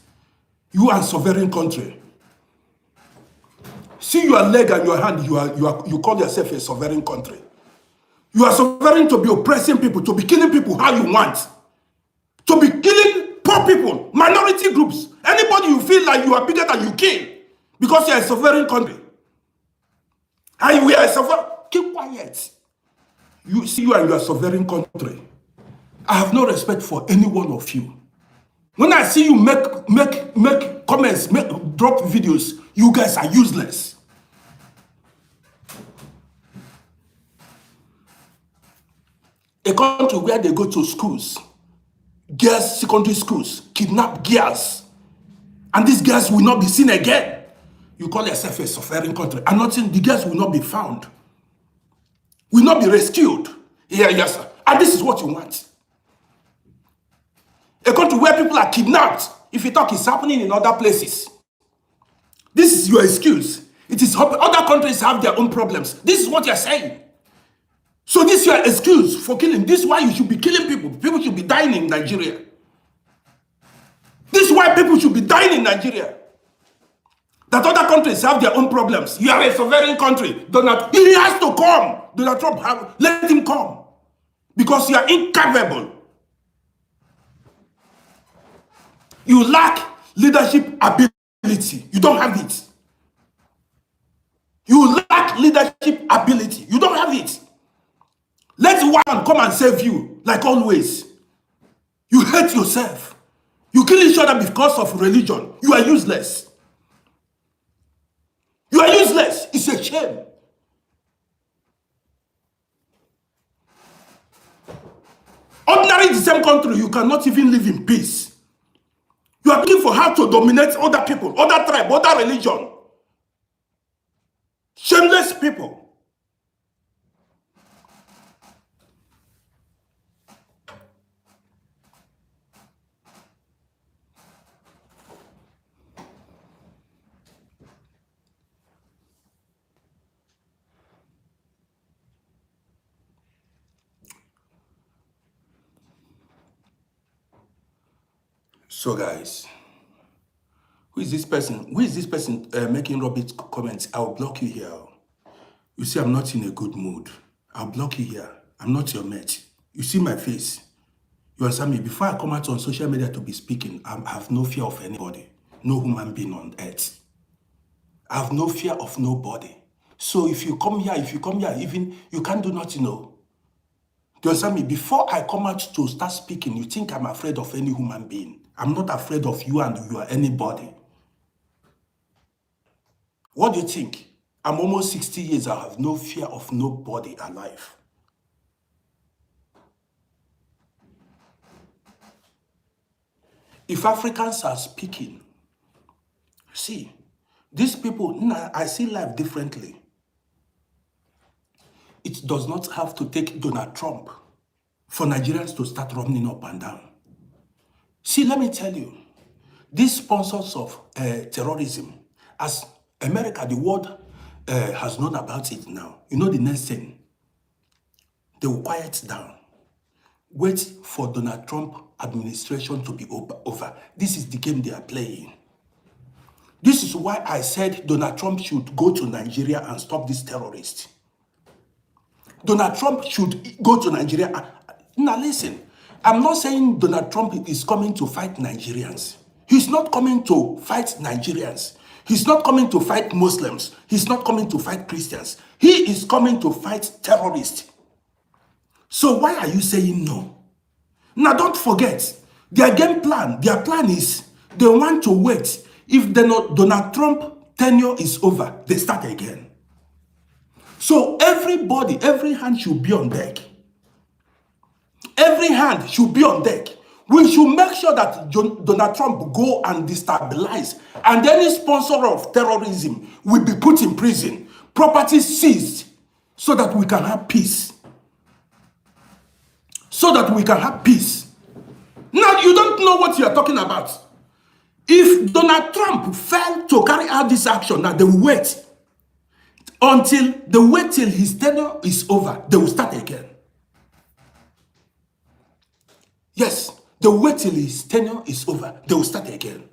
You are a sovereign country. See your leg and your hand, you call yourself a sovereign country. You are sovereign to be oppressing people, to be killing people how you want. To be killing poor people, minority groups. Anybody you feel like you are bigger than, you kill. Because you are a sovereign country. And we are a sovereign. Keep quiet. You see, you are a sovereign country. I have no respect for any one of you. When I see you make comments, drop videos, you guys are useless. A country where they go to schools, girls, secondary schools, kidnap girls, and these girls will not be seen again. You call yourself a sovereign country, and nothing, the girls will not be found, will not be rescued. Yeah, yes, sir. And this is what you want. A country where people are kidnapped. If you talk, it's happening in other places. This is your excuse. It is other countries have their own problems. This is what you're saying. So this is your excuse for killing. This is why you should be killing people. People should be dying in Nigeria. This is why people should be dying in Nigeria. That other countries have their own problems. You are a sovereign country. He has to come. Donald Trump, let him come. Because you are incapable. You lack leadership ability. You don't have it. You lack leadership ability. You don't have it. Let one come and save you, like always. You hate yourself. You kill each other because of religion. You are useless. You are useless. It's a shame. Ordinary in the same country, you cannot even live in peace. You are looking for how to dominate other people, other tribe, other religion. Shameless people. So guys, who is this person? Who is this person making rubbish comments? I'll block you here. You see, I'm not in a good mood. I'll block you here. I'm not your mate. You see my face. You understand me? Before I come out on social media to be speaking, I have no fear of anybody. No human being on earth. I have no fear of nobody. So if you come here, even, you can't do nothing, no. Do you understand me? Before I come out to start speaking, you think I'm afraid of any human being. I'm not afraid of you and you are anybody. What do you think? I'm almost 60 years. I have no fear of nobody alive. If Africans are speaking, see, these people, I see life differently. It does not have to take Donald Trump for Nigerians to start running up and down. See, let me tell you, these sponsors of terrorism, as America, the world has known about it now. You know the next thing, they will quiet down. Wait for Donald Trump administration to be over. This is the game they are playing. This is why I said Donald Trump should go to Nigeria and stop these terrorists. Donald Trump should go to Nigeria. Now listen, I'm not saying Donald Trump is coming to fight Nigerians. He's not coming to fight Nigerians. He's not coming to fight Muslims. He's not coming to fight Christians. He is coming to fight terrorists. So why are you saying no? Now don't forget, their game plan, their plan is they want to wait. If Donald Trump tenure is over, they start again. So everybody, every hand should be on deck. Every hand should be on deck. We should make sure that Donald Trump go and destabilize, and any sponsor of terrorism will be put in prison, property seized, so that we can have peace. So that we can have peace. Now, you don't know what you are talking about. If Donald Trump failed to carry out this action, now they will wait till his tenure is over. They will start again. Yes, they will wait till his tenure is over. They will start again.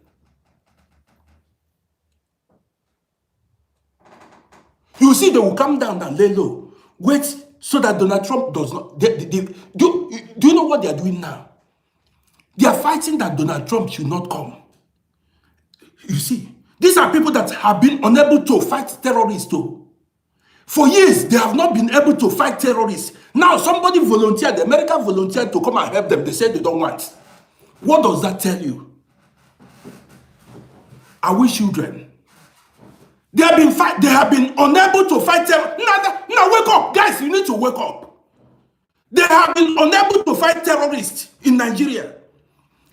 You see, they will come down and lay low. Wait so that Donald Trump does not. Do you know what they are doing now? They are fighting that Donald Trump should not come. You see, these are people that have been unable to fight terrorists too. For years, they have not been able to fight terrorists. Now, somebody volunteered, the America volunteered to come and help them. They said they don't want. What does that tell you? Are we children? They have been unable to fight terror. Now wake up, guys! You need to wake up. They have been unable to fight terrorists in Nigeria.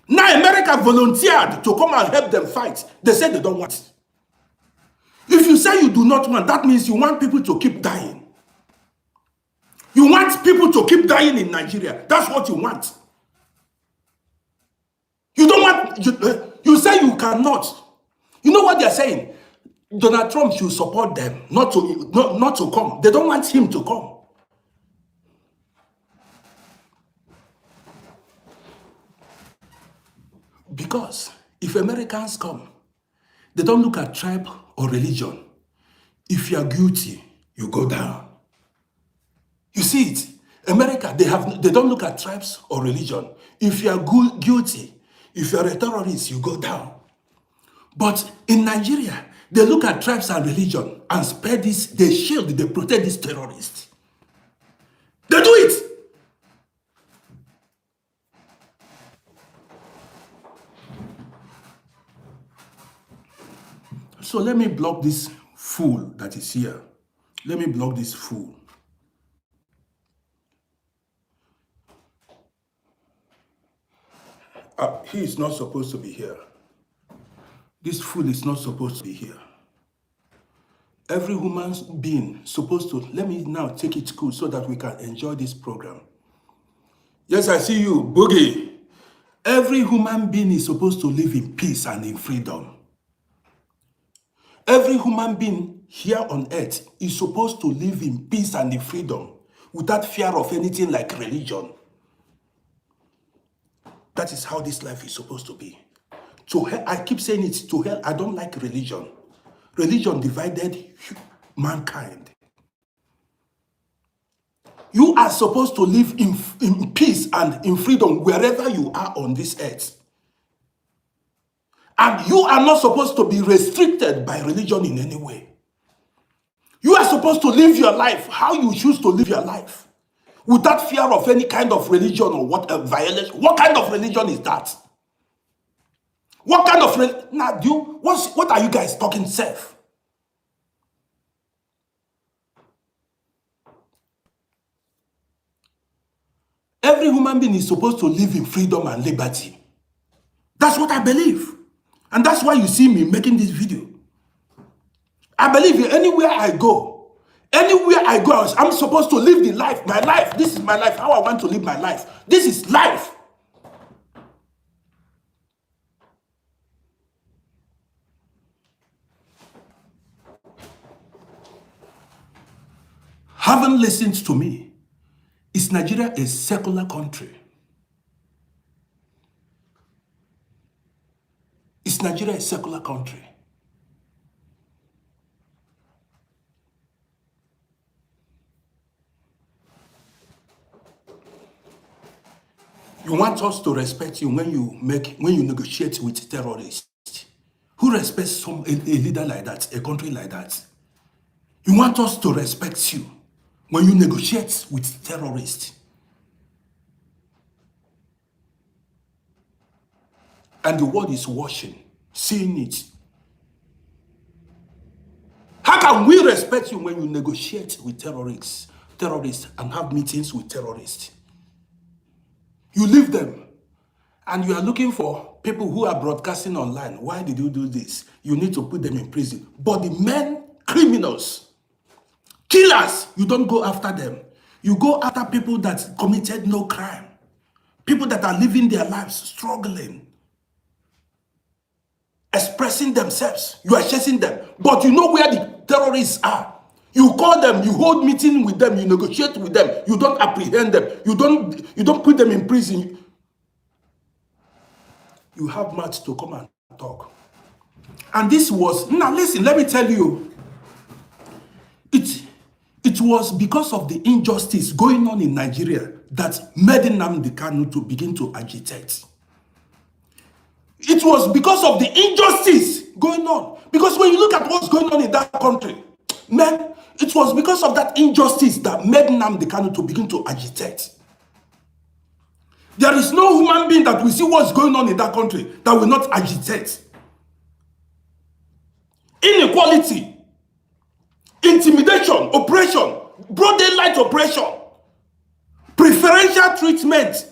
Now America volunteered to come and help them fight. They said they don't want. If you say you do not want, that means you want people to keep dying. You want people to keep dying in Nigeria. That's what you want. You don't want. You say you cannot. You know what they're saying? Donald Trump should support them, not to come. They don't want him to come. Because if Americans come, they don't look at tribe or religion. If you are guilty, you go down. You see it. America, they don't look at tribes or religion. If you are guilty, if you are a terrorist, you go down. But in Nigeria, they look at tribes and religion and spare this, they shield, they protect these terrorists. They do it. So let me block this fool that is here. Let me block this fool. He is not supposed to be here. This fool is not supposed to be here. Every human being supposed to, let me now take it cool so that we can enjoy this program. Yes, I see you, Boogie. Every human being is supposed to live in peace and in freedom. Every human being here on earth is supposed to live in peace and in freedom without fear of anything like religion. That is how this life is supposed to be. To hell, I keep saying it, to hell, I don't like religion. Religion divided mankind. You are supposed to live in peace and in freedom wherever you are on this earth. And you are not supposed to be restricted by religion in any way. You are supposed to live your life how you choose to live your life, without fear of any kind of religion or what violation. What kind of religion is that? What kind of what are you guys talking self? Every human being is supposed to live in freedom and liberty. That's what I believe. And that's why you see me making this video. I believe anywhere I go, I'm supposed to live the life, my life. This is my life, how I want to live my life. This is life. Haven't listened to me. Is Nigeria a secular country? Is Nigeria a secular country? You want us to respect you when you negotiate with terrorists. Who respects a leader like that, a country like that? You want us to respect you when you negotiate with terrorists. And the world is watching, seeing it. How can we respect you when you negotiate with terrorists and have meetings with terrorists? You leave them. And you are looking for people who are broadcasting online. Why did you do this? You need to put them in prison. But the men, criminals, killers, you don't go after them. You go after people that committed no crime. People that are living their lives, struggling, expressing themselves. You are chasing them. But you know where the terrorists are. You call them, you hold meeting with them, you negotiate with them. You don't apprehend them. You don't put them in prison. You have much to come and talk. And this was, now listen, let me tell you, it was because of the injustice going on in Nigeria that made Nnamdi Kanu to begin to agitate. It was because of the injustice going on. Because when you look at what's going on in that country, man, it was because of that injustice that made Nnamdi Kanu to begin to agitate. There is no human being that will see what's going on in that country that will not agitate. Inequality, intimidation, oppression, broad daylight oppression, preferential treatment.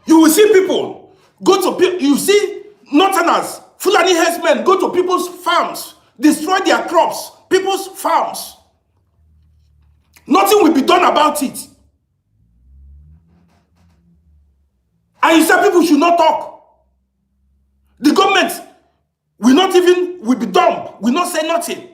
You will see people go to, you see Northerners, Fulani herdsmen go to people's farms, destroy their crops, people's farms. Nothing will be done about it. And you said people should not talk. The government will be dumb, will not say nothing.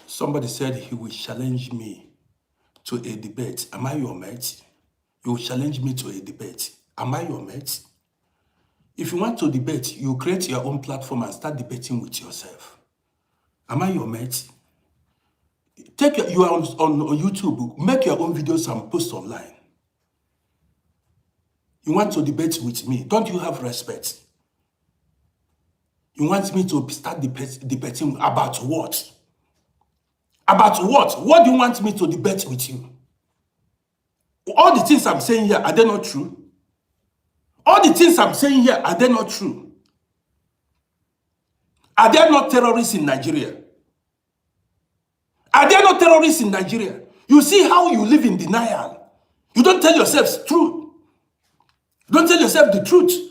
Somebody said he will challenge me to a debate. Am I your mate? You will challenge me to a debate. Am I your mate? If you want to debate, you create your own platform and start debating with yourself. Am I your mate? You are on YouTube, make your own videos and post online. You want to debate with me? Don't you have respect? You want me to start debating about what? About what? What do you want me to debate with you? All the things I'm saying here, are they not true? All the things I'm saying here, are they not true? Are there not terrorists in Nigeria? Are there not terrorists in Nigeria? You see how you live in denial. You don't tell yourself truth. You don't tell yourself the truth.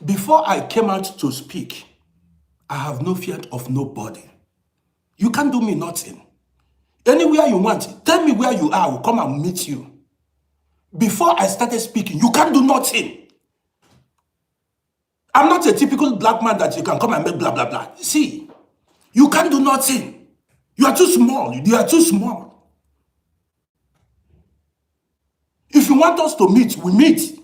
Before I came out to speak, I have no fear of nobody. You can't do me nothing. Anywhere you want, tell me where you are, I will come and meet you. Before I started speaking, you can't do nothing. I'm not a typical black man that you can come and make blah, blah, blah. See, you can't do nothing. You are too small. You are too small. If you want us to meet, we meet.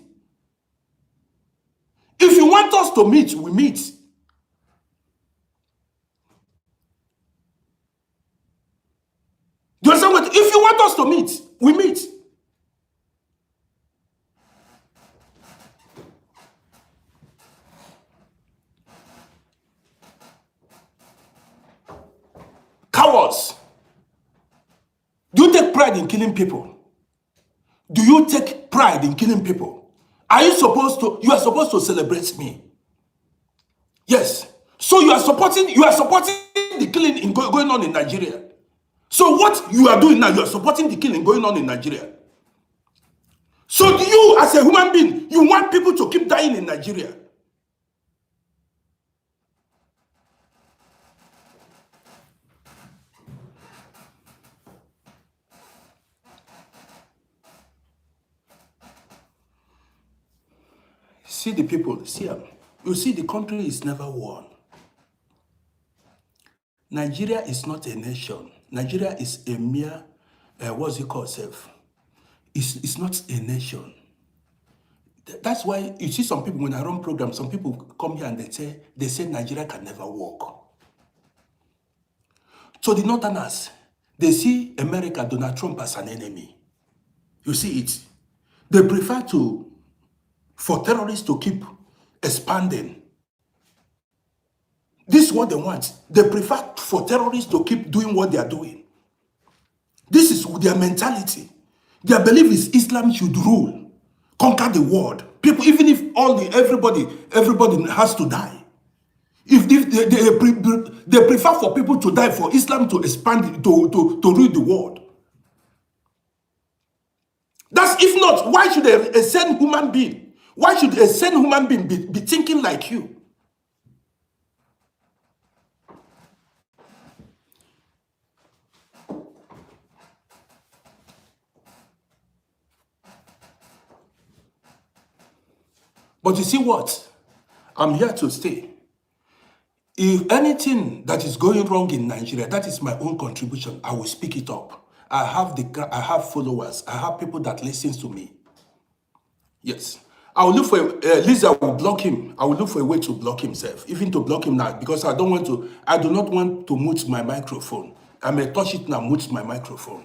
If you want us to meet, we meet. Do you understand what? If you want us to meet, we meet. Cowards. Do you take pride in killing people? Do you take pride in killing people? You are supposed to celebrate me. Yes. So you are supporting the killing going on in Nigeria. So what you are doing now, you are supporting the killing going on in Nigeria. So do you, as a human being, you want people to keep dying in Nigeria? See the people, see them. You see, the country is never won. Nigeria is not a nation. Nigeria is a mere, what's it called, self? It's not a nation. That's why you see some people, when I run programs, some people come here and they say Nigeria can never work. So the Northerners, they see America, Donald Trump as an enemy. You see it. They prefer for terrorists to keep expanding. This is what they want. They prefer for terrorists to keep doing what they are doing. This is their mentality. Their belief is Islam should rule, conquer the world. People, even if everybody has to die. If they prefer for people to die for Islam to expand, to rule the world. That's, if not, why should a sane human being? Why should a sane human being be thinking like you? But you see what? I'm here to stay. If anything that is going wrong in Nigeria, that is my own contribution. I will speak it up. I have followers. I have people that listens to me. Yes. I will look for Lisa will block him. I will look for a way to block himself, even to block him now, because I do not want to mute my microphone. I may touch it now, mute my microphone.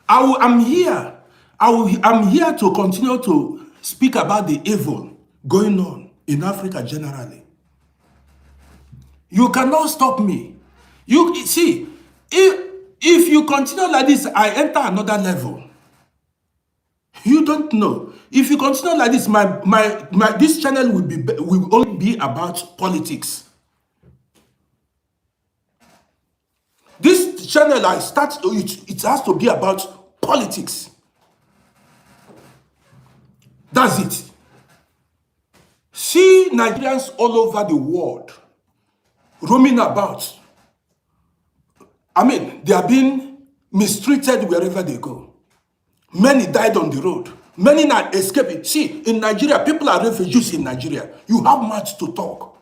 I'm here. I'm here to continue to speak about the evil going on in Africa generally. You cannot stop me. You see, if you continue like this, I enter another level. You don't know. If you continue like this, this channel will only be about politics. This channel it has to be about politics. That's it. See Nigerians all over the world roaming about. I mean, they are being mistreated wherever they go. Many died on the road. Many now escaped. See, in Nigeria, people are refugees in Nigeria. You have much to talk.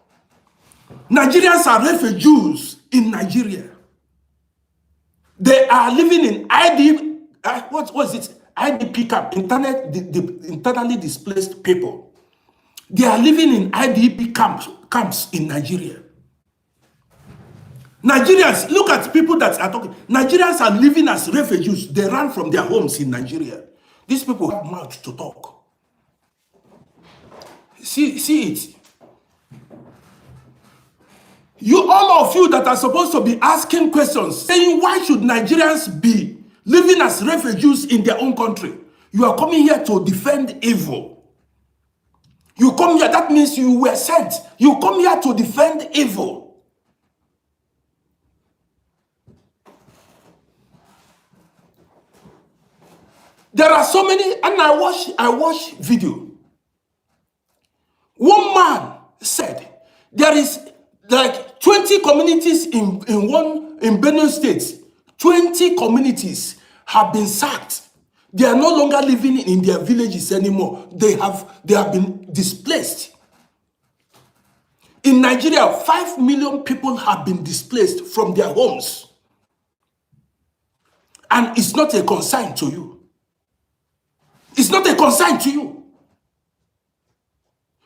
Nigerians are refugees in Nigeria. They are living in IDP camp, internally displaced people. They are living in IDP camps in Nigeria. Nigerians, look at people that are talking. Nigerians are living as refugees. They ran from their homes in Nigeria. These people have mouth to talk. See it. All of you that are supposed to be asking questions, saying why should Nigerians be living as refugees in their own country? You are coming here to defend evil. You come here, that means you were sent. You come here to defend evil. There are so many, and I watch video. One man said there is like 20 communities in Benue State. 20 communities have been sacked. They are no longer living in their villages anymore. They have been displaced. In Nigeria, 5 million people have been displaced from their homes. And it's not a concern to you. It's not a concern to you.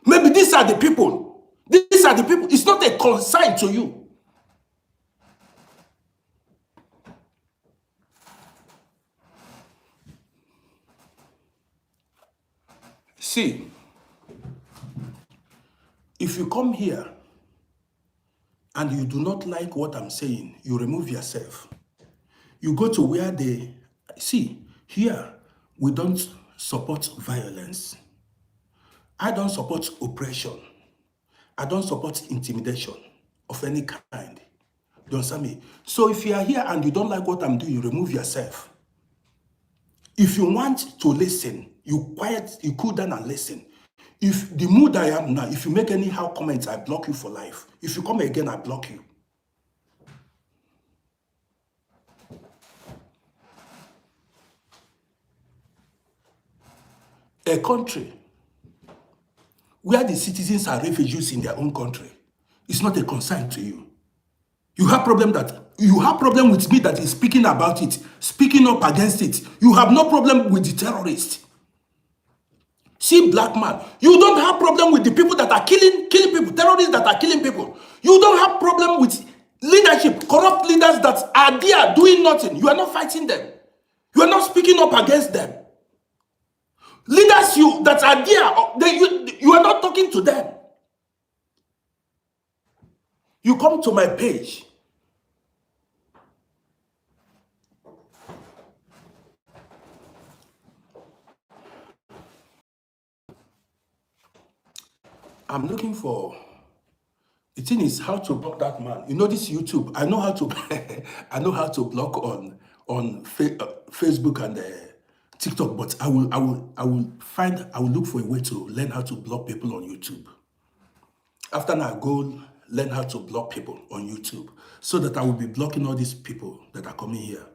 Maybe these are the people. These are the people. It's not a concern to you. See, if you come here and you do not like what I'm saying, you remove yourself. You go to where they... See, here, we don't support violence. I don't support oppression. I don't support intimidation of any kind. You understand me? So if you are here and you don't like what I'm doing, you remove yourself. If you want to listen, you cool down and listen. If the mood I am now, if you make anyhow comments, I block you for life. If you come again, I block you. A country where the citizens are refugees in their own country is not a concern to you. You have problem with me that is speaking about it, speaking up against it. You have no problem with the terrorists. See, black man, you don't have problem with the people that are killing people, terrorists that are killing people. You don't have problem with leadership, corrupt leaders that are there doing nothing. You are not fighting them. You are not speaking up against them. Leaders that are there, you are not talking to them. You come to my page. I'm looking for, the thing is how to block that man. You know this YouTube, I know how to I know how to block on Facebook and TikTok, but I will look for a way to learn how to block people on YouTube. After now, I go learn how to block people on YouTube so that I will be blocking all these people that are coming here.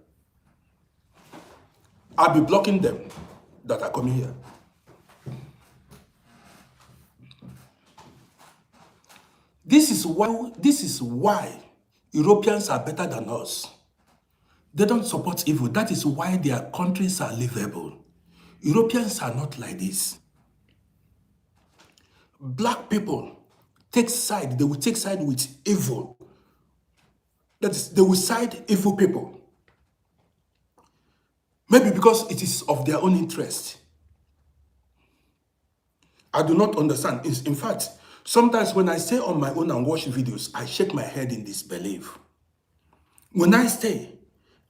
I'll be blocking them that are coming here. This is why Europeans are better than us. They don't support evil. That is why their countries are livable. Europeans are not like this. Black people take side. They will take side with evil. That is, they will side evil people. Maybe because it is of their own interest. I do not understand. In fact, sometimes when I stay on my own and watch videos, I shake my head in disbelief. When I stay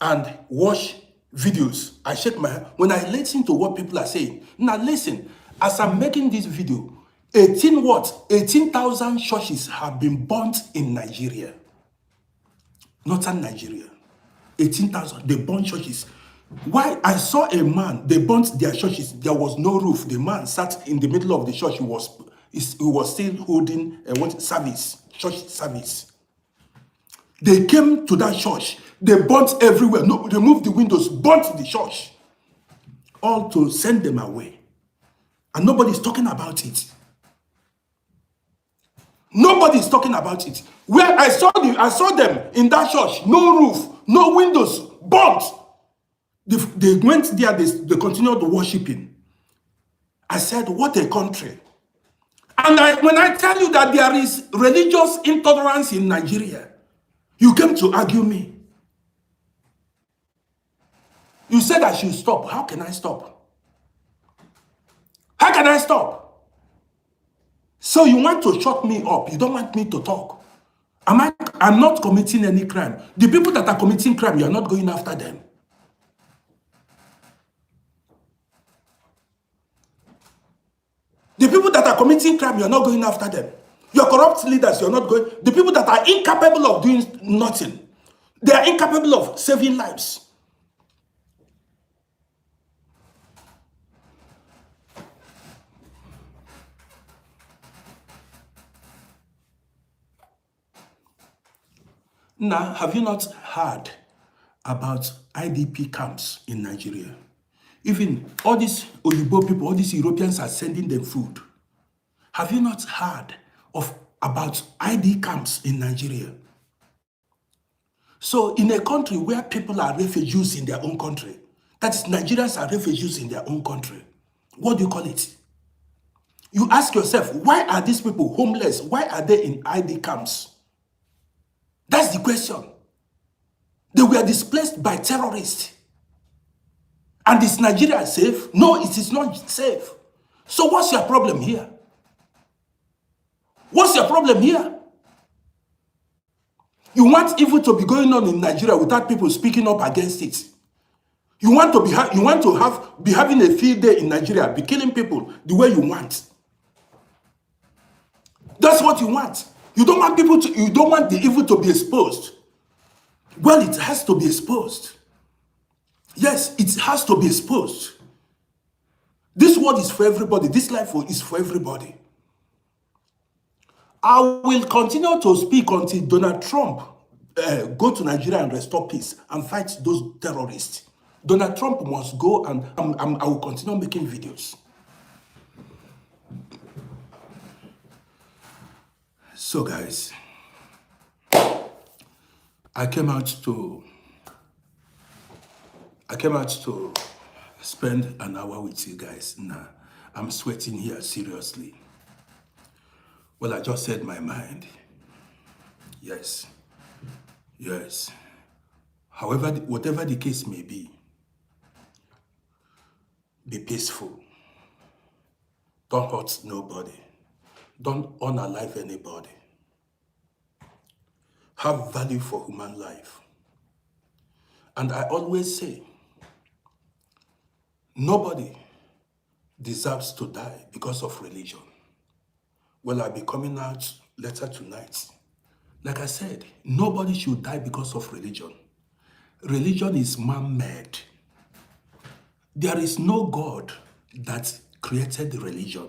and watch videos, I shake my head. When I listen to what people are saying, now listen, as I'm making this video, 18,000 churches have been burnt in Nigeria. Northern Nigeria. 18,000, they burnt churches. Why? I saw a man, they burnt their churches. There was no roof. The man sat in the middle of the church. He was still holding church service. They came to that church. They burnt everywhere. No, they moved the windows, burnt the church. All to send them away. And nobody's talking about it. Nobody's talking about it. Where I saw them in that church, no roof, no windows, burnt. They went there, they continued worshiping. I said, what a country. And when I tell you that there is religious intolerance in Nigeria, you came to argue me. You said I should stop. How can I stop? How can I stop? So you want to shut me up. You don't want me to talk. I'm not committing any crime. The people that are committing crime, you are not going after them. The people that are committing crime, you're not going after them. Your corrupt leaders, you're not going. The people that are incapable of doing nothing, they are incapable of saving lives. Now, have you not heard about IDP camps in Nigeria? Even all these Oyibo people, all these Europeans are sending them food. Have you not heard about ID camps in Nigeria? So in a country where people are refugees in their own country, that is, Nigerians are refugees in their own country, what do you call it? You ask yourself, why are these people homeless? Why are they in ID camps? That's the question. They were displaced by terrorists. And is Nigeria safe? No, it is not safe. So what's your problem here? What's your problem here? You want evil to be going on in Nigeria without people speaking up against it. You want to be having a field day in Nigeria, be killing people the way you want. That's what you want. You don't want the evil to be exposed. Well, it has to be exposed. Yes, it has to be exposed. This world is for everybody. This life is for everybody. I will continue to speak until Donald Trump go to Nigeria and restore peace and fight those terrorists. Donald Trump must go, and I will continue making videos. So guys, I came out to spend an hour with you guys. Nah, I'm sweating here, seriously. Well, I just said my mind. Yes. Yes. However, whatever the case may be peaceful. Don't hurt nobody. Don't unalive anybody. Have value for human life. And I always say, nobody deserves to die because of religion. Well, I'll be coming out later tonight. Like I said, nobody should die because of religion. Religion is man-made. There is no God that created religion.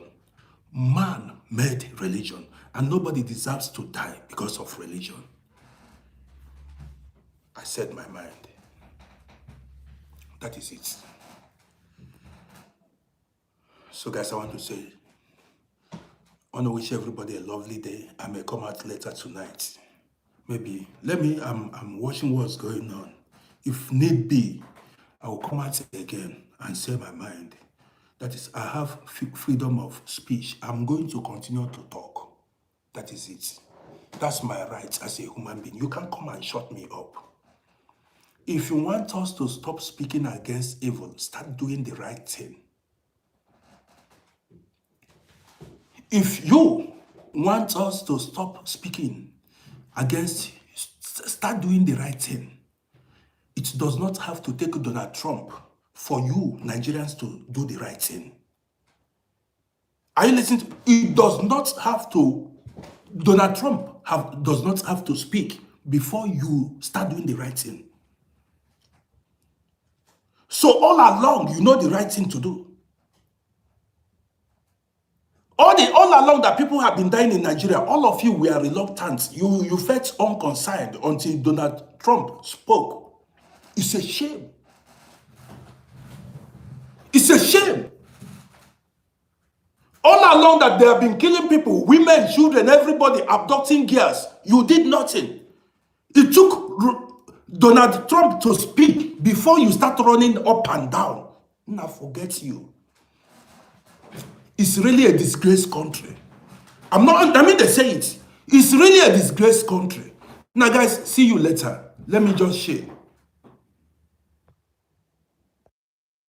Man made religion, and nobody deserves to die because of religion. I said my mind. That is it. So guys, I want to say, I want to wish everybody a lovely day. I may come out later tonight. Maybe, I'm watching what's going on. If need be, I will come out again and say my mind. That is, I have freedom of speech. I'm going to continue to talk. That is it. That's my right as a human being. You can't come and shut me up. If you want us to stop speaking against evil, start doing the right thing. If you want us to stop speaking against, start doing the right thing. It does not have to take Donald Trump for you Nigerians to do the right thing. Are you listening? It does not have to, Donald Trump does not have to speak before you start doing the right thing. So all along, you know the right thing to do. All along that people have been dying in Nigeria, all of you were reluctant. You felt unconcerned until Donald Trump spoke. It's a shame. It's a shame. All along that they have been killing people, women, children, everybody, abducting girls. You did nothing. It took Donald Trump to speak before you start running up and down. Now forget you. It's really a disgraced country. They say it. It's really a disgraced country. Now guys, see you later. Let me just share.